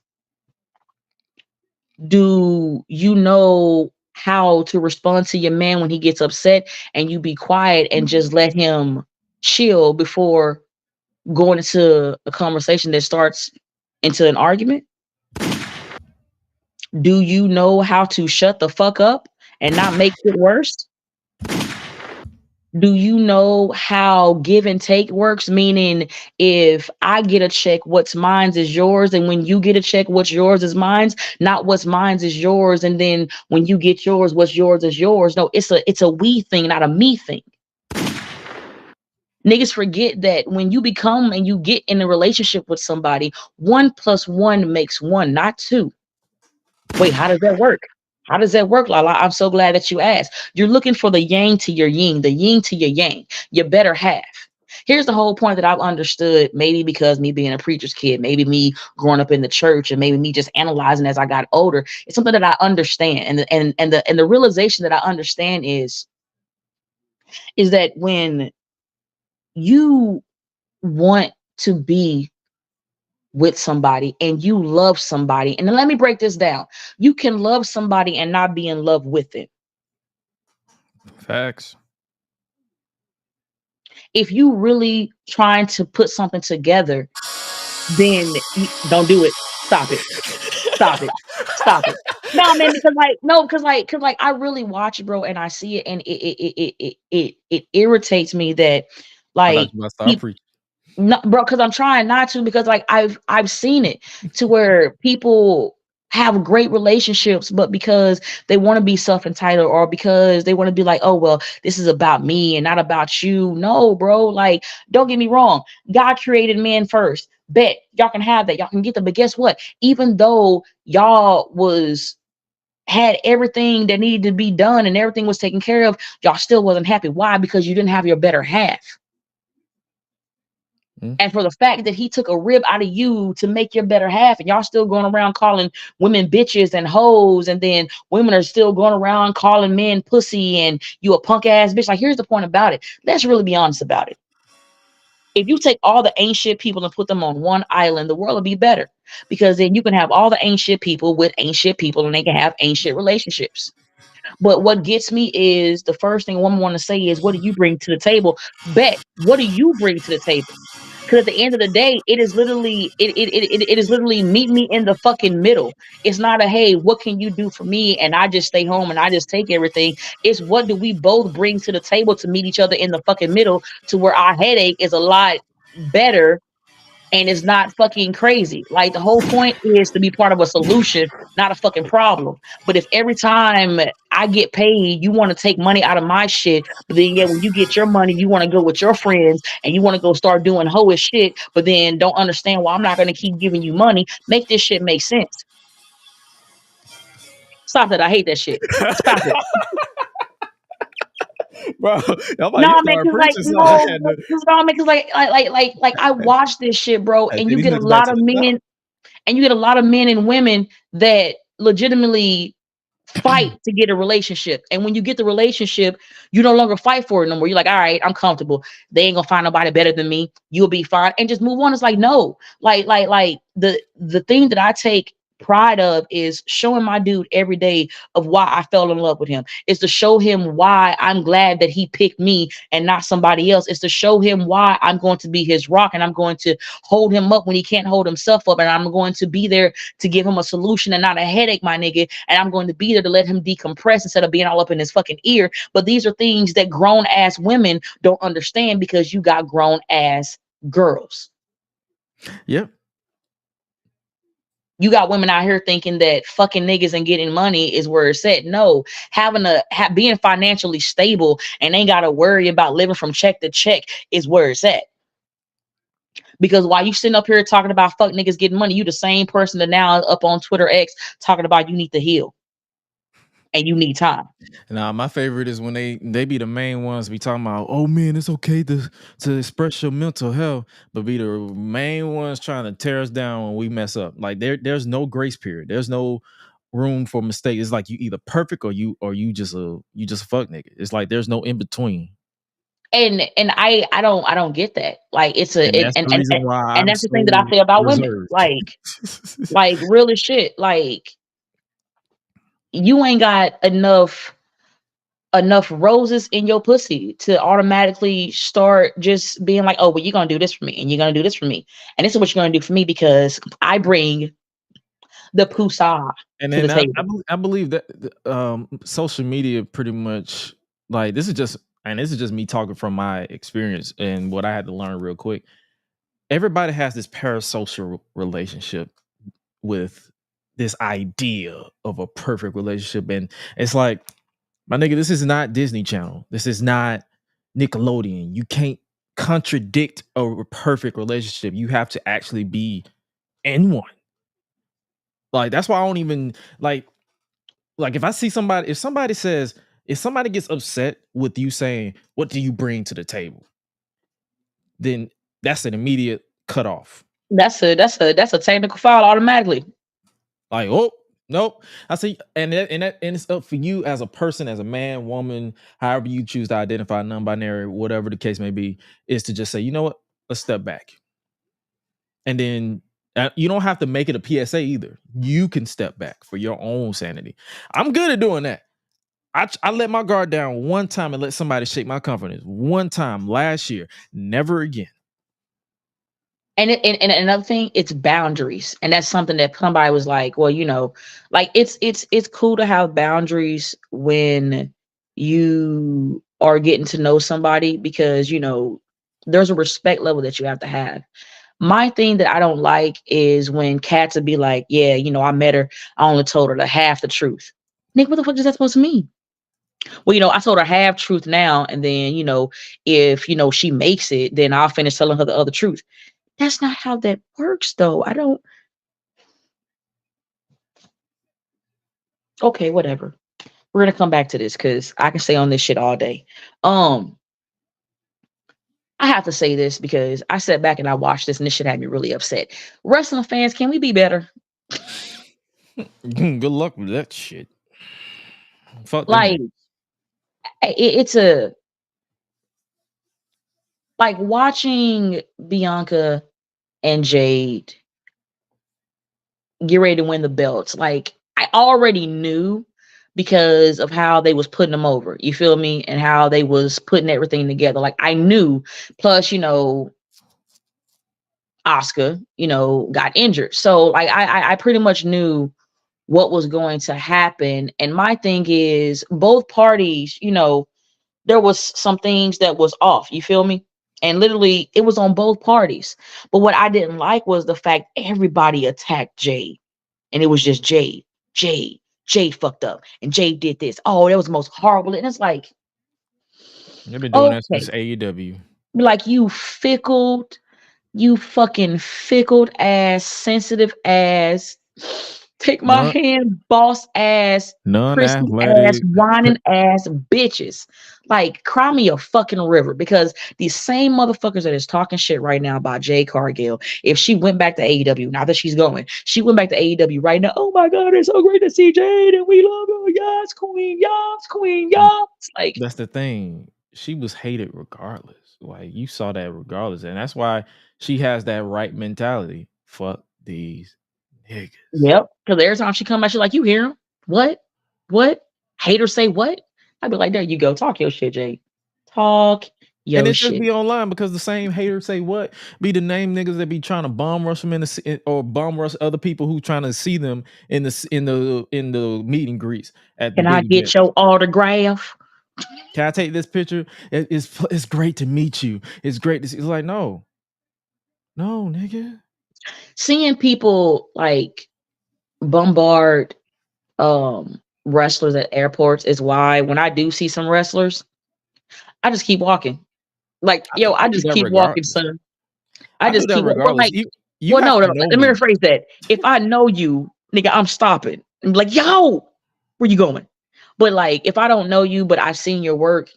Do you know how to respond to your man when he gets upset, and you be quiet and just let him chill before going into a conversation that starts into an argument? Do you know how to shut the fuck up and not make it worse? Do you know how give and take works? Meaning, if I get a check, what's mine is yours, and when you get a check, what's yours is mine, not what's mine is yours, and then when you get yours, what's yours is yours. No, it's a we thing, not a me thing. Niggas forget that when you become and you get in a relationship with somebody, 1 + 1 makes 1, not 2. Wait, how does that work? How does that work, LaLa? I'm so glad that you asked. You're looking for the yang to your yin, the yin to your yang, your better half. Here's the whole point that I've understood, maybe because me being a preacher's kid, maybe me growing up in the church, and maybe me just analyzing as I got older. It's something that I understand. And the realization that I understand is that when you want to be with somebody and you love somebody, and then let me break this down. You can love somebody and not be in love with them. Facts. If you really trying to put something together, then don't do it. Stop it. Stop it. Stop it. No, man, because like no, because like I really watch it, bro, and I see it, and it irritates me that I thought like you about to start people. preaching. No, bro, because I'm trying not to, because like I've seen it to where people have great relationships, but because they want to be self-entitled, or because they want to be like, oh well, this is about me and not about you. No, bro, like don't get me wrong. God created men first. Bet y'all can have that. Y'all can get them. But guess what? Even though y'all was had everything that needed to be done and everything was taken care of, y'all still wasn't happy. Why? Because you didn't have your better half. Mm. And for the fact that he took a rib out of you to make your better half, and y'all still going around calling women bitches and hoes, and then women are still going around calling men pussy and you a punk ass bitch. Like, here's the point about it. Let's really be honest about it. If you take all the ain't shit people and put them on one island, the world will be better. Because then you can have all the ain't shit people with ain't shit people, and they can have ain't shit relationships. But what gets me is the first thing a woman want to say is, what do you bring to the table? Bet, what do you bring to the table? Because at the end of the day, it is literally meet me in the fucking middle. It's not a hey, what can you do for me? And I just stay home and I just take everything. It's what do we both bring to the table to meet each other in the fucking middle, to where our headache is a lot better and it's not fucking crazy. Like the whole point is to be part of a solution, not a fucking problem. But if every time I get paid, you want to take money out of my shit, but then yeah, when you get your money, you want to go with your friends and you want to go start doing hoish shit, but then don't understand why I'm not going to keep giving you money. Make this shit make sense. Stop it. I hate that shit. Stop it. Bro, I'm like, No, you man, started cause like preaching, so I no, had to. cause no, man, cause like I watch this shit, bro, Hey, and did you he get a hook it back lot to of the top? men, and you get a lot of men and women that legitimately fight to get a relationship. And when you get the relationship, you no longer fight for it no more. You're like, all right, I'm comfortable. They ain't gonna find nobody better than me. You'll be fine. And just move on. It's like, no. Like the thing that I take pride of is showing my dude every day of why I fell in love with him. Is to show him why I'm glad that he picked me and not somebody else. It's to show him why I'm going to be his rock, and I'm going to hold him up when he can't hold himself up, and I'm going to be there to give him a solution and not a headache, my nigga. And I'm going to be there to let him decompress instead of being all up in his fucking ear. But these are things that grown ass women don't understand because you got grown ass girls. Yep. You got women out here thinking that fucking niggas and getting money is where it's at. No, being financially stable and ain't got to worry about living from check to check is where it's at. Because while you sitting up here talking about fuck niggas getting money, you the same person that now up on Twitter X talking about you need to heal and you need time. Now, my favorite is when they be the main ones be talking about, oh man, it's okay to express your mental health, but be the main ones trying to tear us down when we mess up. Like there's no grace period. There's no room for mistake. It's like you either perfect or you just a fuck nigga. It's like there's no in between. And I don't get that. Like it's a And that's the reason why and I'm that's the thing that I so say about women. reserved. Like real as shit. Like you ain't got enough roses in your pussy to automatically start just being like, oh, well, you're gonna do this for me and you're gonna do this for me. And this is what you're gonna do for me because I bring the pusa And to the then table. I believe that social media pretty much like this is just me talking from my experience and what I had to learn real quick. Everybody has this parasocial relationship with this idea of a perfect relationship, and it's like, my nigga, this is not Disney Channel. This is not Nickelodeon. You can't contradict a perfect relationship. You have to actually be in one. Like that's why I don't even like if I see somebody, if somebody gets upset with you saying, what do you bring to the table? Then that's an immediate cutoff. That's a technical foul automatically. Like, oh, nope. I see, and it's up for you as a person, as a man, woman, however you choose to identify, non-binary, whatever the case may be, is to just say, you know what, let's step back. And then you don't have to make it a PSA either. You can step back for your own sanity. I'm good at doing that. I let my guard down one time and let somebody shake my confidence. One time last year, never again. And another thing, it's boundaries, and that's something that somebody was like, well, like it's cool to have boundaries when you are getting to know somebody, because there's a respect level that you have to have. My thing that I don't like is when cats would be like, yeah, I met her, I only told her the half the truth. Nick, what the fuck is that supposed to mean? Well, I told her half truth now, and then if she makes it, then I'll finish telling her the other truth. That's not how that works, though. I don't. Okay, whatever. We're gonna come back to this because I can stay on this shit all day. Um, I have to say this because I sat back and I watched this, and this shit had me really upset. Wrestling fans, can we be better? Good luck with that shit. Fuck them Like, niggas. it's a like watching Bianca and Jade get ready to win the belts. Like, I already knew because of how they was putting them over. You feel me? And how they was putting everything together. Like, I knew. Plus, Oscar, got injured. So like I pretty much knew what was going to happen. And my thing is, both parties, there was some things that was off. You feel me? And literally it was on both parties. But what I didn't like was the fact everybody attacked Jade. And it was just Jade. Jade fucked up. And Jade did this. Oh, that was the most horrible. And it's like, They've been doing that okay. since AEW. Like, you fucking fickled ass, sensitive ass, take my Non hand, boss ass, prissy ass, athletic. whining ass bitches. Like, cry me a fucking river, because these same motherfuckers that is talking shit right now about Jade Cargill, if she went back to AEW, now that she's going, she went back to AEW right now. Oh my God, it's so great to see Jade and we love her. Yes, queen, yes, queen, yes. Like, That's the thing. She was hated regardless. Like you saw that regardless, and that's why she has that right mentality. Fuck these niggas. yep. Because every time she come back, she's like, you hear him? What? What? Haters say what? I'd be like, there you go. Talk your shit, Jay. Talk And your it just shit. be online because the same haters say what be the name niggas that be trying to bomb rush them or bomb rush other people who trying to see them in the meet and greets at the Can I big get events. your autograph? Can I take this picture? It's great to meet you. It's great to see. It's like no, no, nigga. Seeing people like bombard wrestlers at airports is why when I do see some wrestlers, I just keep walking. Like, yo, I I do just that keep walking, regardless. son. I I do just that keep but regardless. like, You well, have no, to no, know let me me. rephrase that. If I know you, nigga, I'm stopping. I'm like, yo, where you going? But like, if I don't know you, but I've seen your work,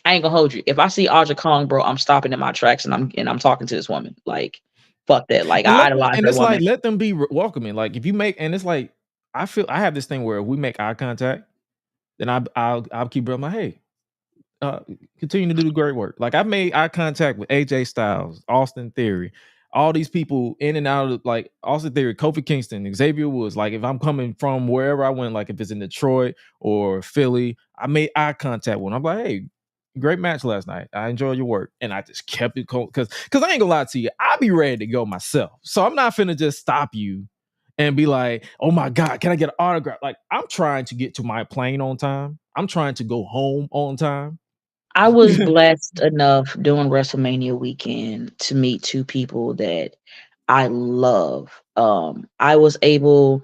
I ain't gonna hold you. If I see Aja Kong, bro, I'm stopping in my tracks and I'm talking to this woman. Like, fuck that. Like, And I let them, idolize and that it's like woman. let them be welcoming. Like if you make and it's like I have this thing where if we make eye contact, then I'll keep it. I'm like, hey, uh, continue to do the great work. Like I made eye contact with AJ Styles, Austin Theory, all these people in and out of like Austin Theory, Kofi Kingston, Xavier Woods. Like if I'm coming from wherever I went, like if it's in Detroit or Philly, I made eye contact with them. I'm like, hey, great match last night. I enjoyed your work. And I just kept it cold because I ain't gonna lie to you, I'll be ready to go myself. So I'm not finna just stop you and be like, oh my God, can I get an autograph? Like I'm trying to get to my plane on time. I'm trying to go home on time. I was blessed enough during WrestleMania weekend to meet two people that I love. I was able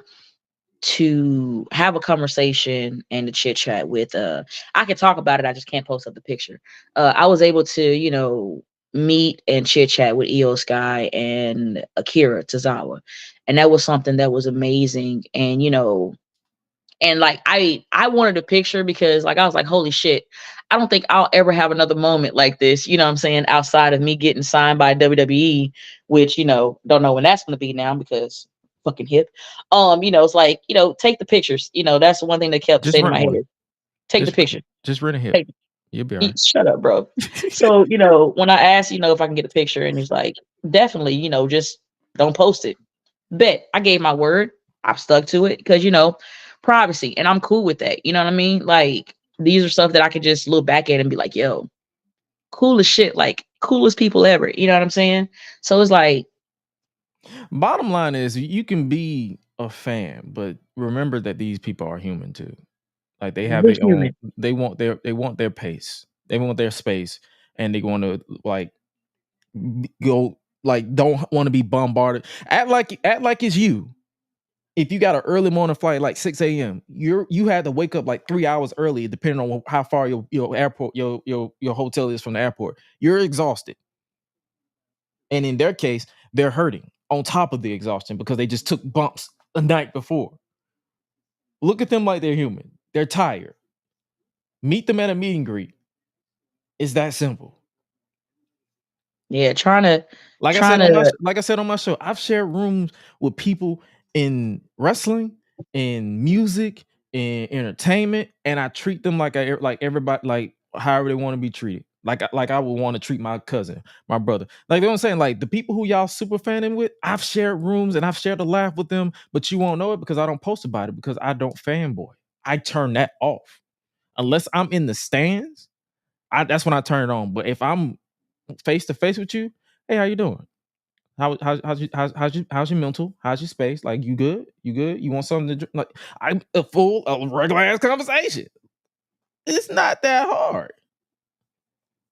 to have a conversation and to chit chat with I can talk about it, I just can't post up the picture. I was able to, meet and chit chat with Io Sky and Akira Tozawa. And that was something that was amazing. And and like I wanted a picture because like I was like, holy shit, I don't think I'll ever have another moment like this, you know what I'm saying, outside of me getting signed by WWE, which, don't know when that's gonna be now because fucking hip. It's like, take the pictures. That's the one thing that kept Just staying in rent my one. head. Take the Just picture. just rent a hip. Take You'll be all right. shut up, bro. So, when I asked, if I can get a picture, and he's like, definitely, just don't post it. Bet I gave my word. I've stuck to it because privacy, and I'm cool with that. You know what I mean? Like, these are stuff that I could just look back at and be like, yo, cool as shit, like coolest people ever. You know what I'm saying? So it's like Bottom line is you can be a fan, but remember that these people are human too. Like they have We're their own. human. They want their pace. They want their space, and they want to like go like don't want to be bombarded. Act like it's you. If you got an early morning flight like 6 a.m., you had to wake up like 3 hours early, depending on how far your airport your hotel is from the airport. You're exhausted, and in their case, they're hurting on top of the exhaustion because they just took bumps the night before. Look at them like they're human. They're tired. Meet them at a meet and greet. It's that simple. Yeah, Like I trying said on my to. like I said on my show, I've shared rooms with people in wrestling, in music, in entertainment, and I treat them like everybody, like however they want to be treated. Like I would want to treat my cousin, my brother. Like, you know what I'm saying? Like the people who y'all super fanning with, I've shared rooms and I've shared a laugh with them, but you won't know it because I don't post about it because I don't fanboy. I turn that off. Unless I'm in the stands, that's when I turn it on. But if I'm face to face with you, hey, how you doing? How's your mental? How's your space? Like, you good? You good? You want something to drink? Like, I'm a regular ass conversation. It's not that hard.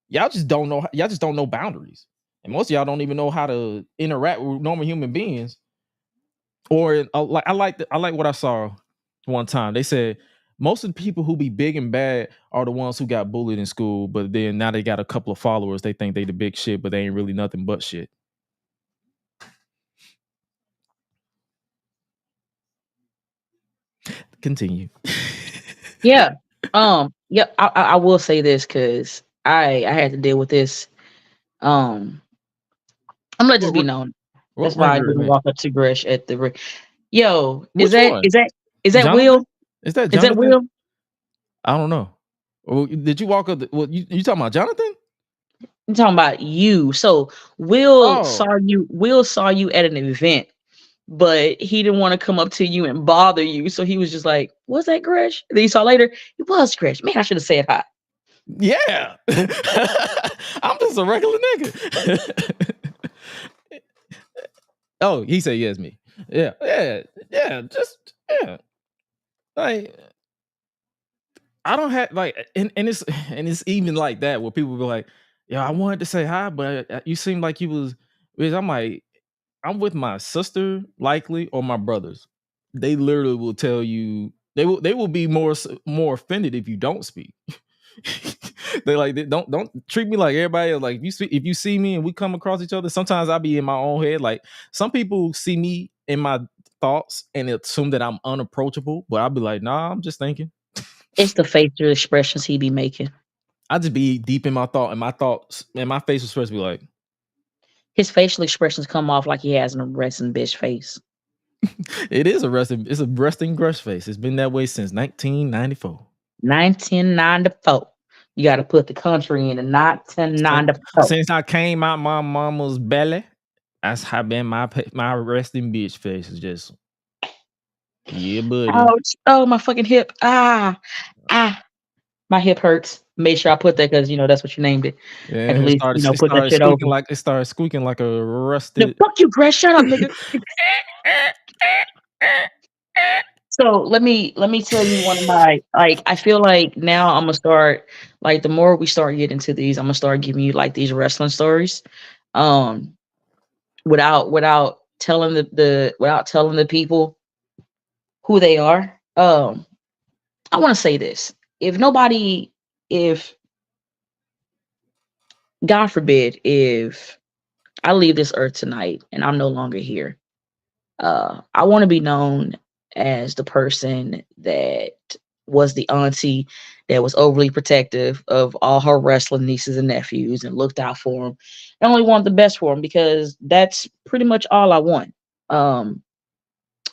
Y'all just don't know. Y'all just don't know boundaries, and most of y'all don't even know how to interact with normal human beings. Or like I like what I saw one time. They said most of the people who be big and bad are the ones who got bullied in school, but then now they got a couple of followers. They think they the big shit, but they ain't really nothing but shit. Continue. Yeah. Yeah. I will say this because I had to deal with this. I'm gonna let this be What, known. what That's why I ringer didn't event? walk up to Gresh at the. Yo, is Which that one? is that is that Will? Jonathan? Is that Is that Jonathan? Will? I don't know. Oh, did you walk up? What you talking about, Jonathan? I'm talking about you. So Will Oh, saw you. Will saw you at an event, but he didn't want to come up to you and bother you. So he was just like, "Was that Gresh?" And then you saw later, it was Gresh. Man, I should have said hi. yeah. I'm just a regular nigga. Oh, he said yes, me. Yeah, yeah, yeah. Just yeah. Like I don't have like, and it's even like that where people be like, "Yeah, I wanted to say hi, but you seem like you was." Because I'm like, I'm with my sister, likely, or my brothers. They literally will tell you they will be more offended if you don't speak. They don't treat me like everybody else. Like if you see me and we come across each other, sometimes I'll be in my own head. Like some people see me in my thoughts and assume that I'm unapproachable, but I'll be like, nah, I'm just thinking. It's the facial expressions he be making. I just be deep in my thought, and my thoughts and my face was supposed to be like, His facial expressions come off like he has an resting bitch face. it's a resting brush face. It's been that way since 1994. 1994. You got to put the country in the Since, 1994. since I came out my mama's belly, that's how been my resting bitch face is just yeah, buddy. Ouch. Oh, my fucking hip. Ah. My hip hurts. Made sure I put that because, that's what you named it. Had Yeah, to at it least, started it put that started shit over. squeaking like a No, rusted. fuck you, Greg. Shut up, nigga. So let me tell you one of my, like, I feel like now I'm gonna start, like, the more we start getting into these, I'm gonna start giving you like these wrestling stories. Um without telling without telling the people who they are. I want to say this. If nobody if God forbid, if I leave this earth tonight and I'm no longer here, I want to be known as the person that was the auntie that was overly protective of all her wrestling nieces and nephews and looked out for them. I only want the best for them because that's pretty much all I want. Um,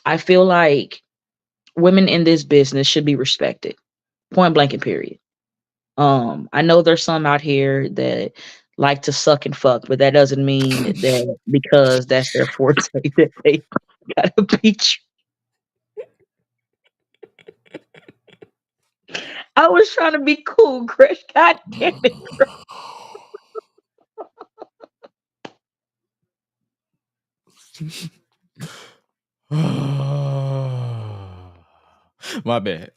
I feel like women in this business should be respected, point blank and period. I know there's some out here that like to suck and fuck, but that doesn't mean that because that's their forte that they gotta beat you. I was trying to be cool, Chris. God damn it. My bad.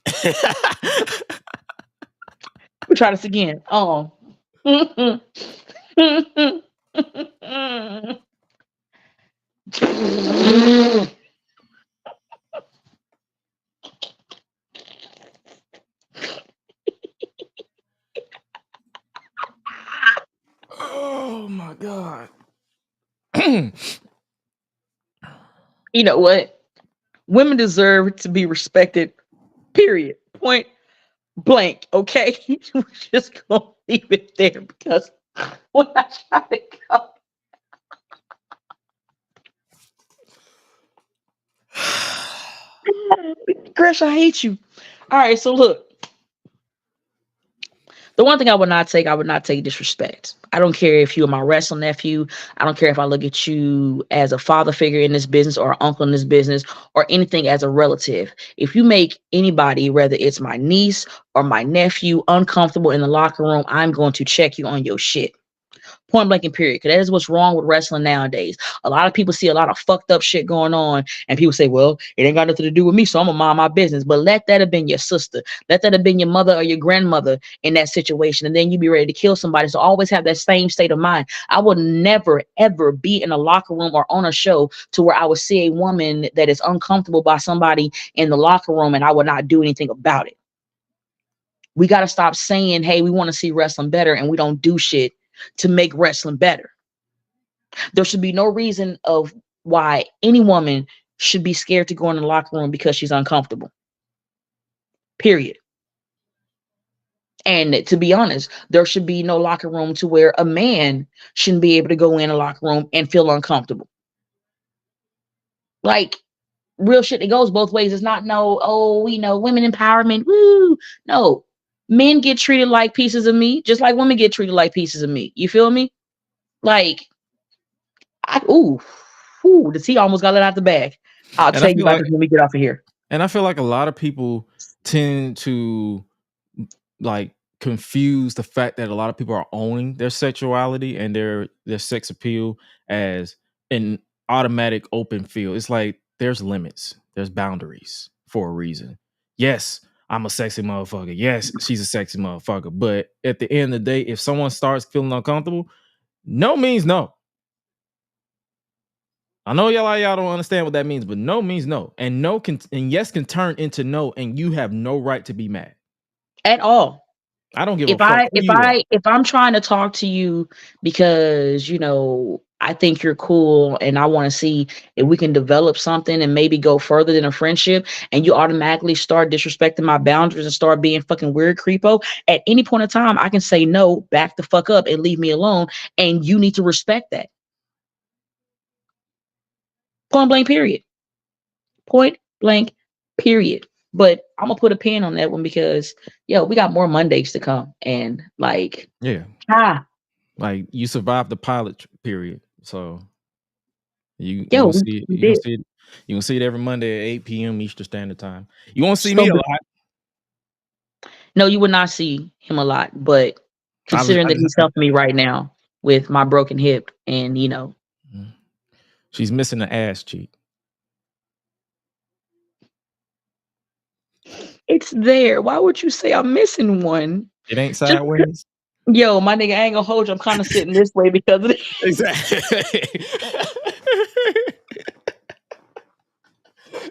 We try this again. Oh. Oh my god. You know what? Women deserve to be respected. Period. Point blank. Okay, we're just gonna leave it there because when I try to go, Gresh, I hate you. All right, so look. The one thing I would not take disrespect. I don't care if you're my wrestling nephew. I don't care if I look at you as a father figure in this business or an uncle in this business or anything as a relative. If you make anybody, whether it's my niece or my nephew, uncomfortable in the locker room, I'm going to check you on your shit. Point blank and period. Because that is what's wrong with wrestling nowadays. A lot of people see a lot of fucked up shit going on, and people say, well, it ain't got nothing to do with me, so I'm gonna mind my business. But let that have been your sister. Let that have been your mother or your grandmother in that situation, and then you be ready to kill somebody. So always have that same state of mind. I would never, ever be in a locker room or on a show to where I would see a woman that is uncomfortable by somebody in the locker room, and I would not do anything about it. We got to stop saying, hey, we want to see wrestling better, and we don't do shit to make wrestling better. There should be no reason of why any woman should be scared to go in the locker room because she's uncomfortable. Period. And to be honest, there should be no locker room to where a man shouldn't be able to go in a locker room and feel uncomfortable. Like real shit, it goes both ways. It's not no, oh, we know women empowerment. Woo. No. Men get treated like pieces of meat, just like women get treated like pieces of meat. You feel me? Like the tea almost got let out the bag. I'll And I tell you feel about like this when we get off of here. And I feel like a lot of people tend to like confuse the fact that a lot of people are owning their sexuality and their sex appeal as an automatic open field. It's like there's limits, there's boundaries for a reason. Yes, I'm a sexy motherfucker. Yes, she's a sexy motherfucker. But at the end of the day, if someone starts feeling uncomfortable, no means no. I know y'all don't understand what that means, but no means no. And no can and yes can turn into no, and you have no right to be mad. At all. I don't give a If fuck I who if you are. I if I'm trying to talk to you because, I think you're cool and I want to see if we can develop something and maybe go further than a friendship, and you automatically start disrespecting my boundaries and start being fucking weird creepo, at any point in time I can say no, back the fuck up and leave me alone, and you need to respect that. Point blank period. Point blank period. But I'm gonna put a pin on that one because we got more Mondays to come, and like Yeah. ah Like you survived the pilot period. So you yo gonna we, see it, we did. you gonna see it every Monday at 8 p.m. Eastern Standard Time. You won't see me So a lot. no, you would not see him a lot, but considering I that just he's helping me right now with my broken hip, and she's missing the ass cheek. it's there. Why would you say I'm missing one? It ain't Just sideways. yo, my nigga, I ain't gonna hold you. I'm kind of sitting this way because of this. Exactly.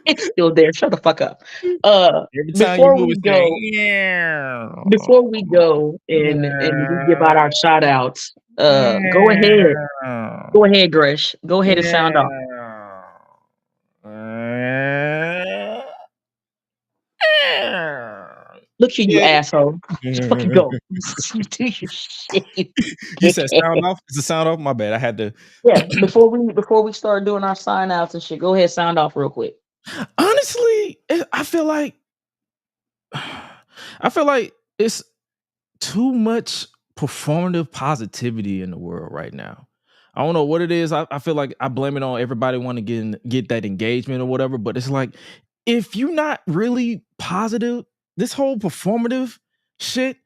It's still there. Shut the fuck up. Every time you Before move, we it's saying, go, yeah. before we go and we give out our shout outs, go ahead. Yeah. Go ahead, Gresh. Go ahead and sound off. Yeah. Look here, you Yeah. asshole. Just fucking go. Do your shit, you You said dickhead. sound off? Is the sound off? My bad. I had to. Yeah, before we start doing our sign outs and shit, go ahead, sound off real quick. Honestly, I feel like it's too much performative positivity in the world right now. I don't know what it is. I feel like I blame it on everybody want to get that engagement or whatever. But it's like if you're not really positive, this whole performative shit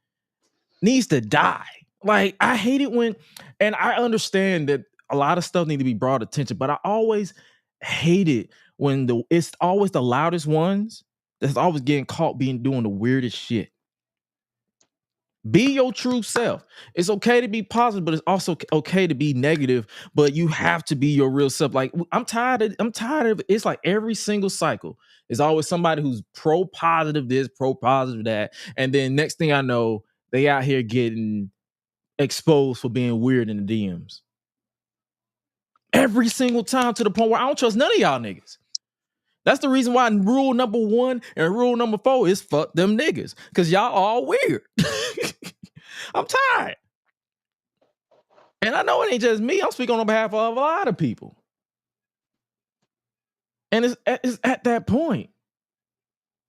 needs to die. Like I hate it when, and I understand that a lot of stuff need to be brought attention, but I always hate it when it's always the loudest ones that's always getting caught doing the weirdest shit. Be your true self. It's okay to be positive, but it's also okay to be negative. But you have to be your real self. Like I'm tired of. It's like every single cycle is always somebody who's pro positive this, pro positive that, and then next thing I know, they out here getting exposed for being weird in the DMs. Every single time, to the point where I don't trust none of y'all niggas. That's the reason why rule number 1 and rule number 4 is fuck them niggas. Because y'all all weird. I'm tired. And I know it ain't just me. I'm speaking on behalf of a lot of people. And it's at that point.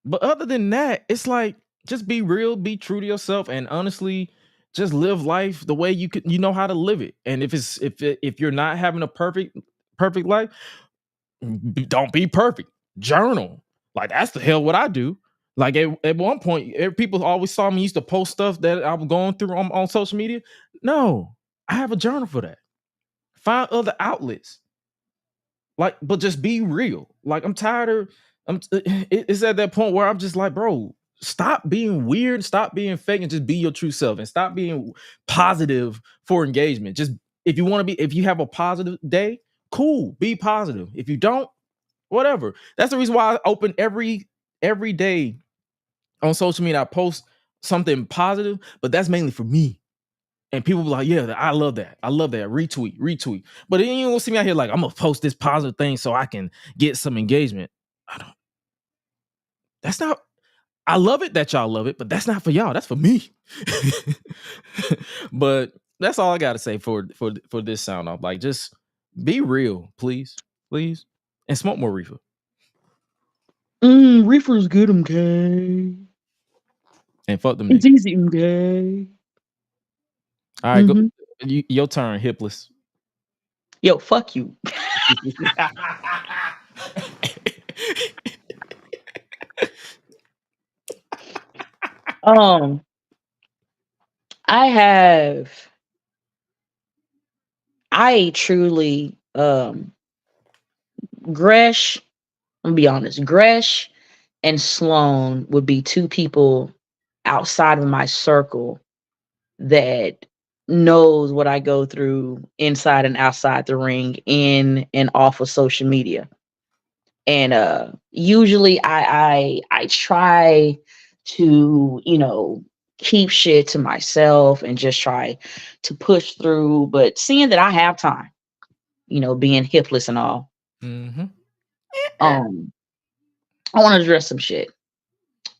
But other than that, it's like, just be real, be true to yourself, and honestly, just live life the way you know how to live it. And if you're not having a perfect life, don't be perfect. Journal. Like, that's the hell what I do. Like at one point, people always saw me used to post stuff that I'm going through on social media. No, I have a journal for that. Find other outlets. Like, but just be real. Like, I'm tired of. It's at that point where I'm just like, bro, stop being weird, stop being fake, and just be your true self, and stop being positive for engagement. Just if you have a positive day, cool, be positive. If you don't, whatever. That's the reason why I open every day on social media. I post something positive, but that's mainly for me. And people be like, yeah, I love that. I love that. Retweet. But then you don't see me out here like, I'm gonna post this positive thing so I can get some engagement. I love it that y'all love it, but that's not for y'all. That's for me. But that's all I gotta say for this sound off. Like, just be real, please, and smoke more reefer. Reefer's good, okay. And fuck them It's niggas. easy, okay. All right, go. Your turn, hipless. Yo, fuck you. I truly Gresh, I'm gonna be honest, Gresh and Sloan would be two people outside of my circle that knows what I go through inside and outside the ring, in and off of social media. And usually I try to, keep shit to myself and just try to push through. But seeing that I have time, being hipless and all, Mm-hmm. I want to address some shit.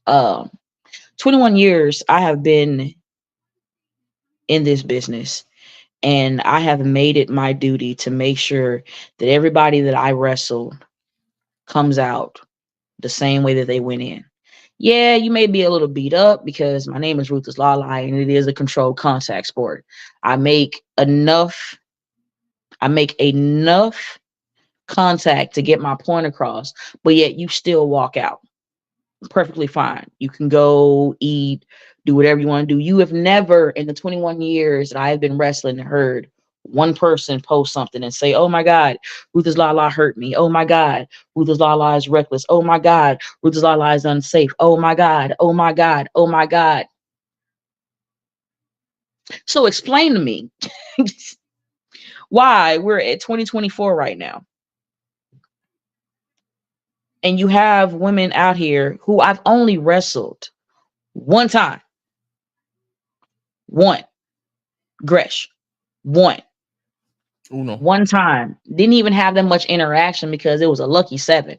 21 years I have been in this business, and I have made it my duty to make sure that everybody that I wrestle comes out the same way that they went in. Yeah, you may be a little beat up because my name is Ruthless LaLa and it is a controlled contact sport. I make enough contact to get my point across, but yet you still walk out. Perfectly fine. You can go eat, do whatever you want to do. You have never, in the 21 years that I have been wrestling, heard one person post something and say, oh my God, Ruthless LaLa hurt me. Oh my God, Ruthless LaLa is reckless. Oh my God, Ruthless LaLa is unsafe. Oh my God, oh my God, oh my God. So explain to me why we're at 2024 right now, and you have women out here who I've only wrestled one time. One. Gresh. One. Uno. One time. Didn't even have that much interaction because it was a lucky 7.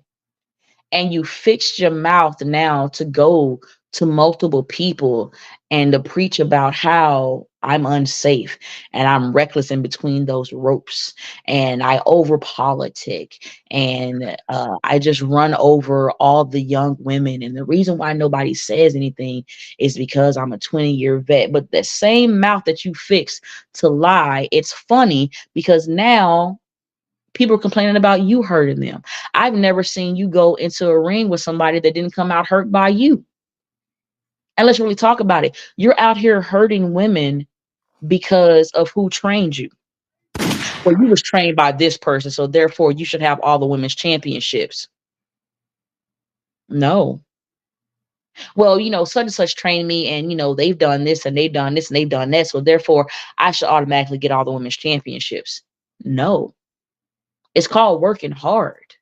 And you fixed your mouth now to go to multiple people and to preach about how I'm unsafe and I'm reckless in between those ropes and I over politic and I just run over all the young women. And the reason why nobody says anything is because I'm a 20-year vet. But the same mouth that you fix to lie, it's funny because now people are complaining about you hurting them. I've never seen you go into a ring with somebody that didn't come out hurt by you. And let's really talk about it. You're out here hurting women because of who trained you. Well, you was trained by this person, so therefore you should have all the women's championships. No. Well, such and such trained me, and they've done this and they've done this and they've done that, so therefore I should automatically get all the women's championships. No. It's called working hard.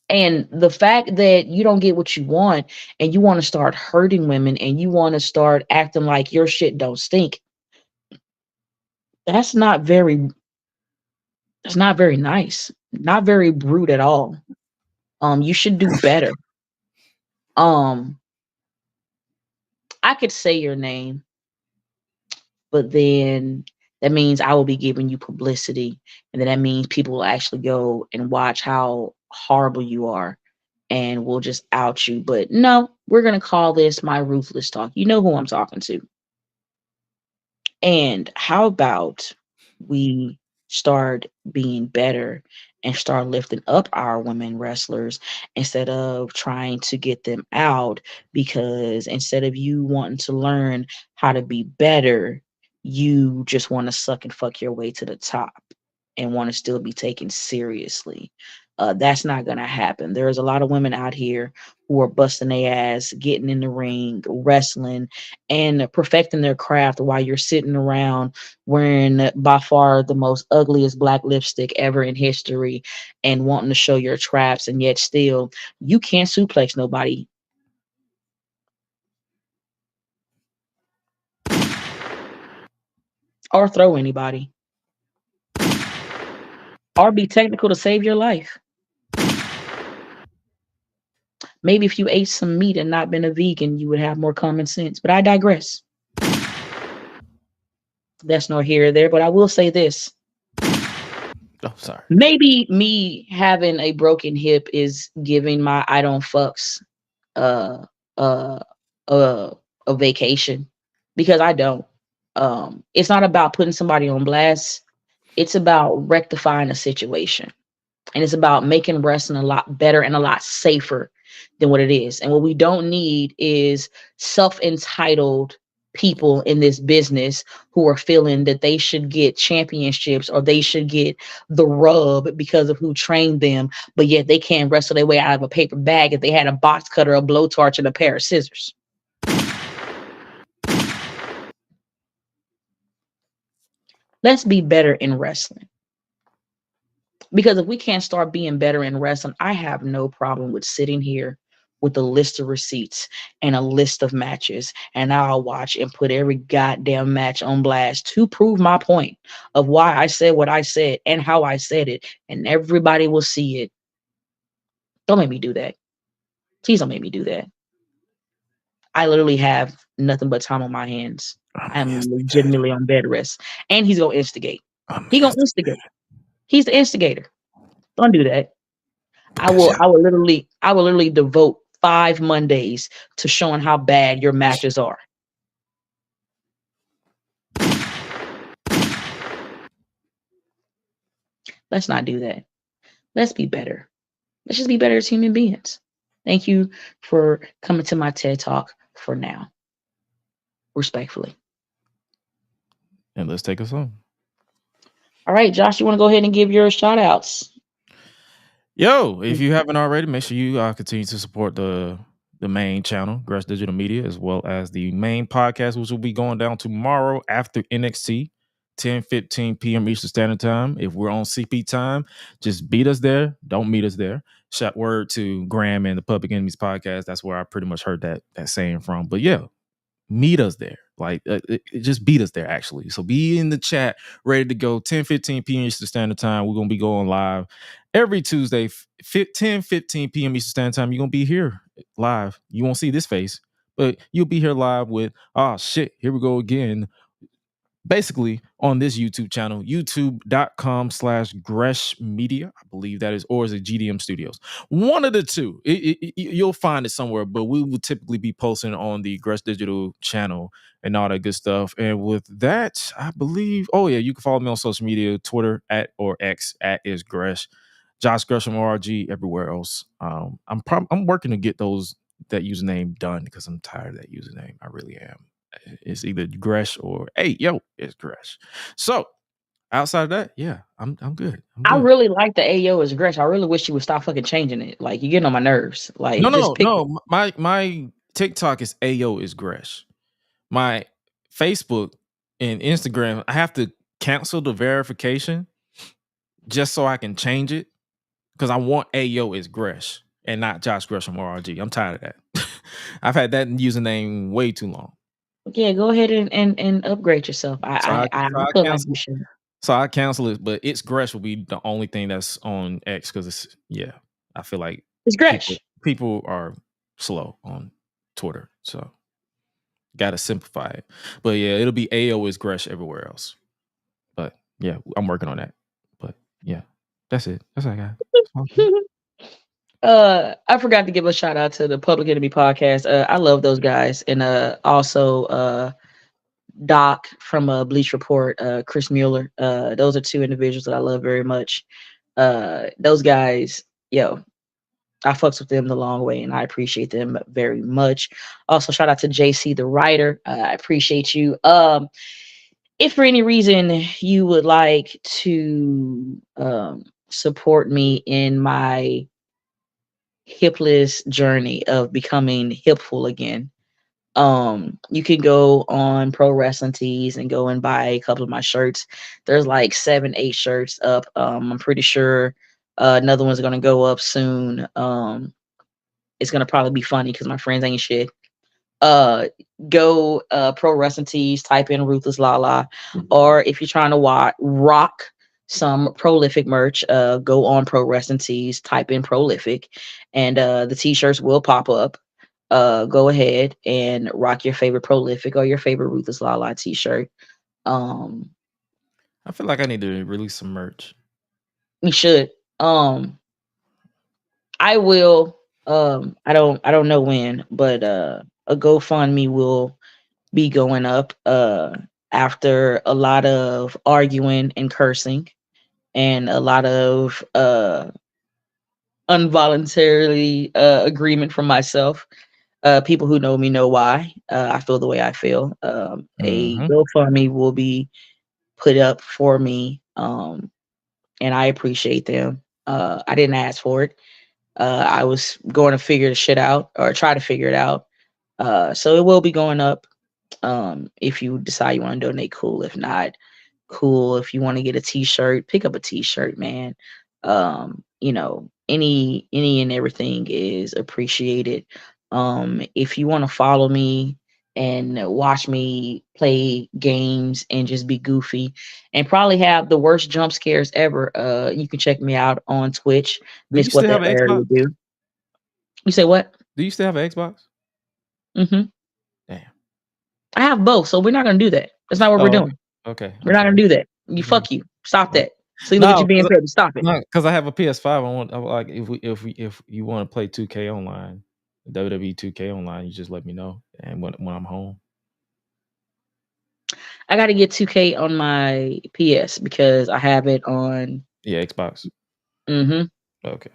And the fact that you don't get what you want and you want to start hurting women and you want to start acting like your shit don't stink, that's not very that's not very nice. Not very rude at all. You should do better. Um, I could say your name, but then that means I will be giving you publicity, and then that means people will actually go and watch how horrible you are and will just out you. But no, we're gonna call this my ruthless talk. You know who I'm talking to. And how about we start being better and start lifting up our women wrestlers instead of trying to get them out? Because instead of you wanting to learn how to be better, you just want to suck and fuck your way to the top and want to still be taken seriously. That's not going to happen. There's a lot of women out here who are busting their ass, getting in the ring, wrestling, and perfecting their craft while you're sitting around wearing by far the most ugliest black lipstick ever in history and wanting to show your traps, and yet still you can't suplex nobody or throw anybody or be technical to save your life. Maybe if you ate some meat and not been a vegan, you would have more common sense. But I digress. That's nor here or there. But I will say this. Oh, sorry. Maybe me having a broken hip is giving my I don't fucks uh uh a vacation, because I don't. It's not about putting somebody on blast. It's about rectifying a situation. And it's about making wrestling a lot better and a lot safer than what it is. And what we don't need is self-entitled people in this business who are feeling that they should get championships or they should get the rub because of who trained them, but yet they can't wrestle their way out of a paper bag if they had a box cutter, a blowtorch, and a pair of scissors. Let's be better in wrestling. Because if we can't start being better in wrestling, I have no problem with sitting here with a list of receipts and a list of matches, and I'll watch and put every goddamn match on blast to prove my point of why I said what I said and how I said it, and everybody will see it. Don't make me do that. Please don't make me do that. I literally have nothing but time on my hands. I'm legitimately on bed rest. And he's gonna instigate. He gonna instigate. He's the instigator. Don't do that. I will literally devote 5 Mondays to showing how bad your matches are. Let's not do that. Let's be better. Let's just be better as human beings. Thank you for coming to my TED Talk for now. Respectfully. And let's take us home. All right, Josh, you want to go ahead and give your shout outs? Yo, if you haven't already, make sure you continue to support the main channel, Grass Digital Media, as well as the main podcast, which will be going down tomorrow after NXT, 10:15 p.m. Eastern Standard Time. If we're on CP time, just beat us there. Don't meet us there. Shout word to Graham and the Public Enemies podcast. That's where I pretty much heard that saying from. But yeah, meet us there. Like it just beat us there, actually. So be in the chat, ready to go. 10:15 p.m. Eastern Standard Time. We're gonna be going live every Tuesday, 10:15 p.m. Eastern Standard Time. You're gonna be here live. You won't see this face, but you'll be here live with shit. Here we go again. Basically on this YouTube channel, youtube.com/Gresh Media. I believe that is, or is it GDM Studios? One of the two. You'll find it somewhere, but we will typically be posting on the Gresh Digital channel and all that good stuff. And with that, I believe, you can follow me on social media, Twitter or X is Gresh. Josh Gresham ORG everywhere else. I'm working to get that username done because I'm tired of that username. I really am. It's either Gresh or it's Gresh. So outside of that, yeah, I'm good. I'm I good. really like the Ayo is Gresh. I really wish you would stop fucking changing it. Like you're getting on my nerves. No, Like just no, pick it. no. My TikTok is Ayo is Gresh. My Facebook and Instagram, I have to cancel the verification just so I can change it because I want Ayo is Gresh and not Josh Gresham RRG. I'm tired of that. I've had that username way too long. Yeah, go ahead and upgrade yourself. So I so I feel like you cancel should. so I cancel it, but it's Gresh will be the only thing that's on X because it's I feel like It's people Gresh. people are slow on Twitter. So gotta simplify it. But yeah, it'll be AO is Gresh everywhere else. But yeah, I'm working on that. But yeah, that's it. That's all I got. That's all I got. I forgot to give a shout out to the Public Enemy podcast. I love those guys, and also Doc from Bleach Report, Chris Mueller. Those are two individuals that I love very much. Those guys, yo, I fucks with them the long way, and I appreciate them very much. Also, shout out to JC the writer. I appreciate you. If for any reason you would like to support me in my hipless journey of becoming hipful again, you can go on Pro Wrestling Tees and go and buy a couple of my shirts. There's like 7 8 shirts up. I'm pretty sure another one's gonna go up soon. It's gonna probably be funny because my friends ain't shit. uh Go Pro Wrestling Tees, type in Ruthless LaLa, or if you're trying to rock some prolific merch, go on Pro Wrestling Tees, type in prolific, and the t-shirts will pop up. Go ahead and rock your favorite prolific or your favorite Ruthless LaLa t-shirt. um I feel like I need to release some merch. you should. I will. I don't know when, but a GoFundMe will be going up after a lot of arguing and cursing and a lot of involuntarily agreement from myself. People who know me know why I feel the way I feel. A Mm-hmm. GoFundMe will be put up for me, and I appreciate them. I didn't ask for it. I was going to figure the shit out or try to figure it out. So it will be going up. If you decide you want to donate, cool. If not, cool. If you want to get a t-shirt, pick up a t-shirt, man. Any and everything is appreciated. If you want to follow me and watch me play games and just be goofy and probably have the worst jump scares ever, you can check me out on Twitch. Do you Miss still What have That an Larry Xbox? would do. You say what? Do you still have an Xbox? Hmm. Damn. I have both, so we're not gonna do that. That's not what we're Oh, doing. okay. We're not gonna do that. You Okay. fuck you. Stop Oh. that. See, look at you No, being petty. Stop it. because I have a PS5. I like if you want to play 2K online, WWE 2K online, you just let me know, and when I'm home. I got to get 2K on my PS because I have it on. Yeah, Xbox. Mm-hmm. Okay.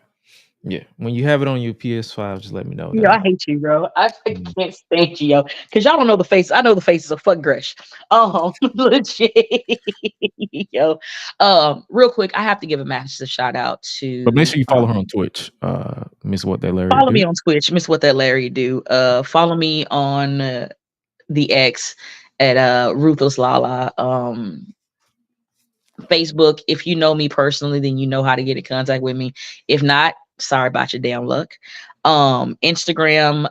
Yeah, when you have it on your PS5, just let me know. Yo, I hate you, bro. I Mm. can't stand you, yo. Because y'all don't know the face. I know the faces of fuck Gresh. Legit. Yo. Real quick, I have to give a massive shout out But make to sure you follow her on Twitch, Miss What That Larry follow me Do. on Twitch, Miss What That Larry Do. Follow me on the X at Ruthless LaLa. Facebook, if you know me personally, then you know how to get in contact with me. If not, sorry about your damn luck. Instagram,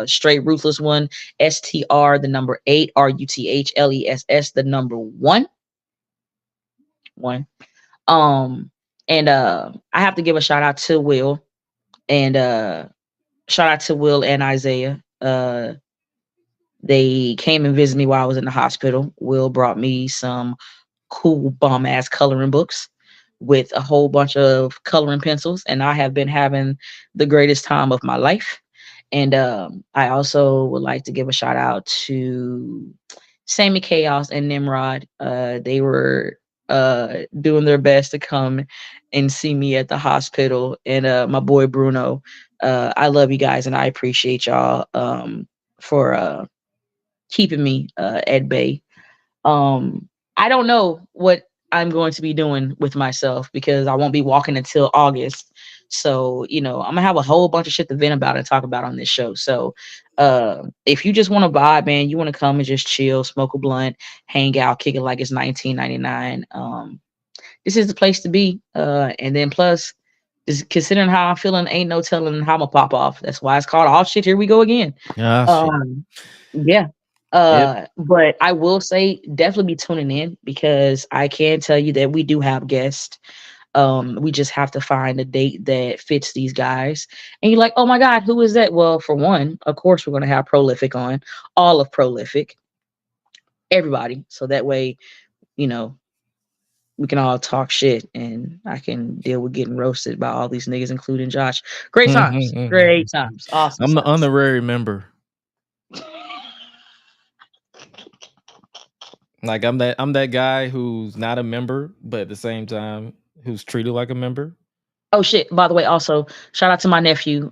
straight ruthless one, STR the number 8, RUTHLESS the number 1. One. And I have to give a shout out to Will and shout out to Will and Isaiah. They came and visited me while I was in the hospital. Will brought me some cool bum ass coloring books with a whole bunch of coloring pencils, and I have been having the greatest time of my life. And I also would like to give a shout out to Sammy Chaos and Nimrod. They were doing their best to come and see me at the hospital, and my boy Bruno. I love you guys, and I appreciate y'all for keeping me at bay. I don't know what I'm going to be doing with myself because I won't be walking until August. So, I'm gonna have a whole bunch of shit to vent about and talk about on this show. So, if you just want to vibe, man, you want to come and just chill, smoke a blunt, hang out, kick it like it's 1999. This is the place to be. And then plus, just considering how I'm feeling, ain't no telling how I'm gonna pop off. That's why it's called "Oh shit, here we go again." Ah, shit. Um, yeah. Yep. But I will say definitely be tuning in because I can tell you that we do have guests. We just have to find a date that fits these guys. And you're like, oh my God, who is that? Well, for one, of course, we're gonna have Prolific on, all of Prolific, everybody. So that way, you know, we can all talk shit and I can deal with getting roasted by all these niggas, including Josh. Great times. Great times. Awesome I'm the times. honorary member. Like I'm that guy who's not a member, but at the same time who's treated like a member. Oh shit. By the way, also shout out to my nephew,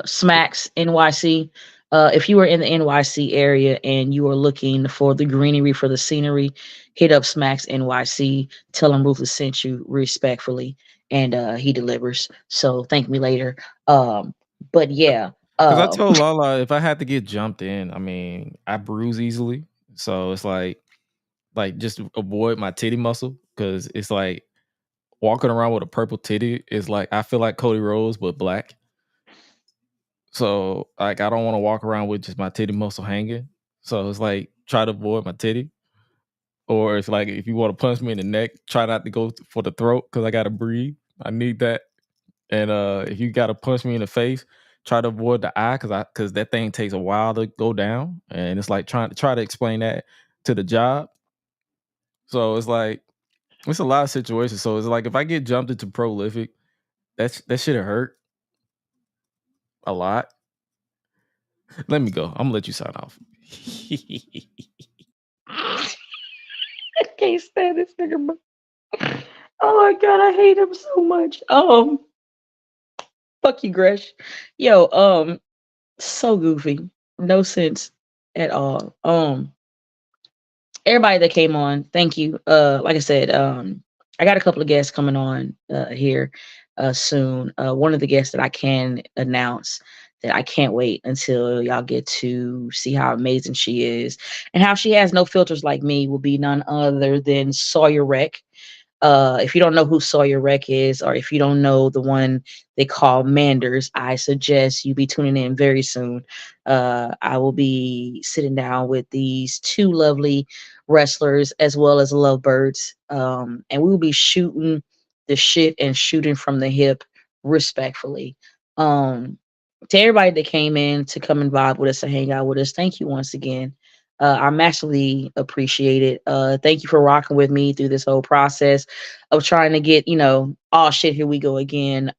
Smacks NYC. If you are in the NYC area and you are looking for the greenery for the scenery, hit up Smacks NYC. Tell him Ruthless sent you respectfully, and he delivers. So thank me later. But yeah, Because I told Lala if I had to get jumped in, I mean, I bruise easily. So it's like just avoid my titty muscle because it's like walking around with a purple titty is like I feel like Cody Rhodes but black. So like I don't want to walk around with just my titty muscle hanging. So it's like try to avoid my titty. Or it's like if you want to punch me in the neck, try not to go for the throat because I gotta breathe. I need that. And if you gotta punch me in the face, try to avoid the eye because that thing takes a while to go down. And it's like try to explain that to the job. So it's like it's a lot of situations. So it's like if I get jumped into Prolific, that should hurt a lot. Let me go. I'm gonna let you sign off. I can't stand this nigga, bro. Oh my God, I hate him so much. Fuck you, Gresh. Yo, so goofy. No sense at all. Everybody that came on, thank you. Like I said, I got a couple of guests coming on here soon. One of the guests that I can announce that I can't wait until y'all get to see how amazing she is and how she has no filters like me will be none other than Sawyer Wreck. If you don't know who Sawyer Wreck is, or if you don't know the one they call Manders, I suggest you be tuning in very soon. I will be sitting down with these two lovely wrestlers as well as lovebirds, and we will be shooting the shit and shooting from the hip respectfully. Um, to everybody that came in to come and vibe with us and hang out with us, thank you once again. I massively appreciate it. Thank you for rocking with me through this whole process of trying to get, oh shit, here we go again,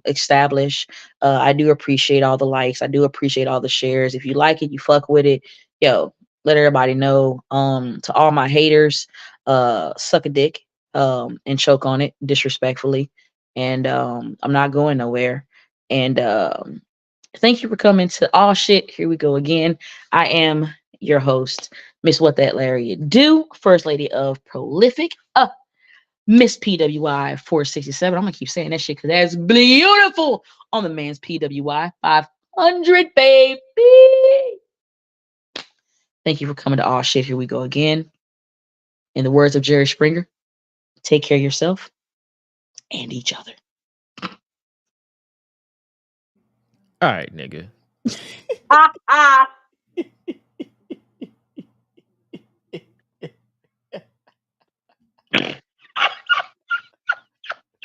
established. I do appreciate all the likes. I do appreciate all the shares. If you like it, you fuck with it. Yo, let everybody know. To all my haters, suck a dick, and choke on it disrespectfully. And I'm not going nowhere. And thank you for coming to All Shit. Here we go again. I am your host, Miss What That Larry Do, First Lady of Prolific, Miss PWI 467. I'm gonna keep saying that shit because that's beautiful on the man's PWI 500, baby. Thank you for coming to All Shit. Here we go again. In the words of Jerry Springer, take care of yourself and each other. All right, nigga.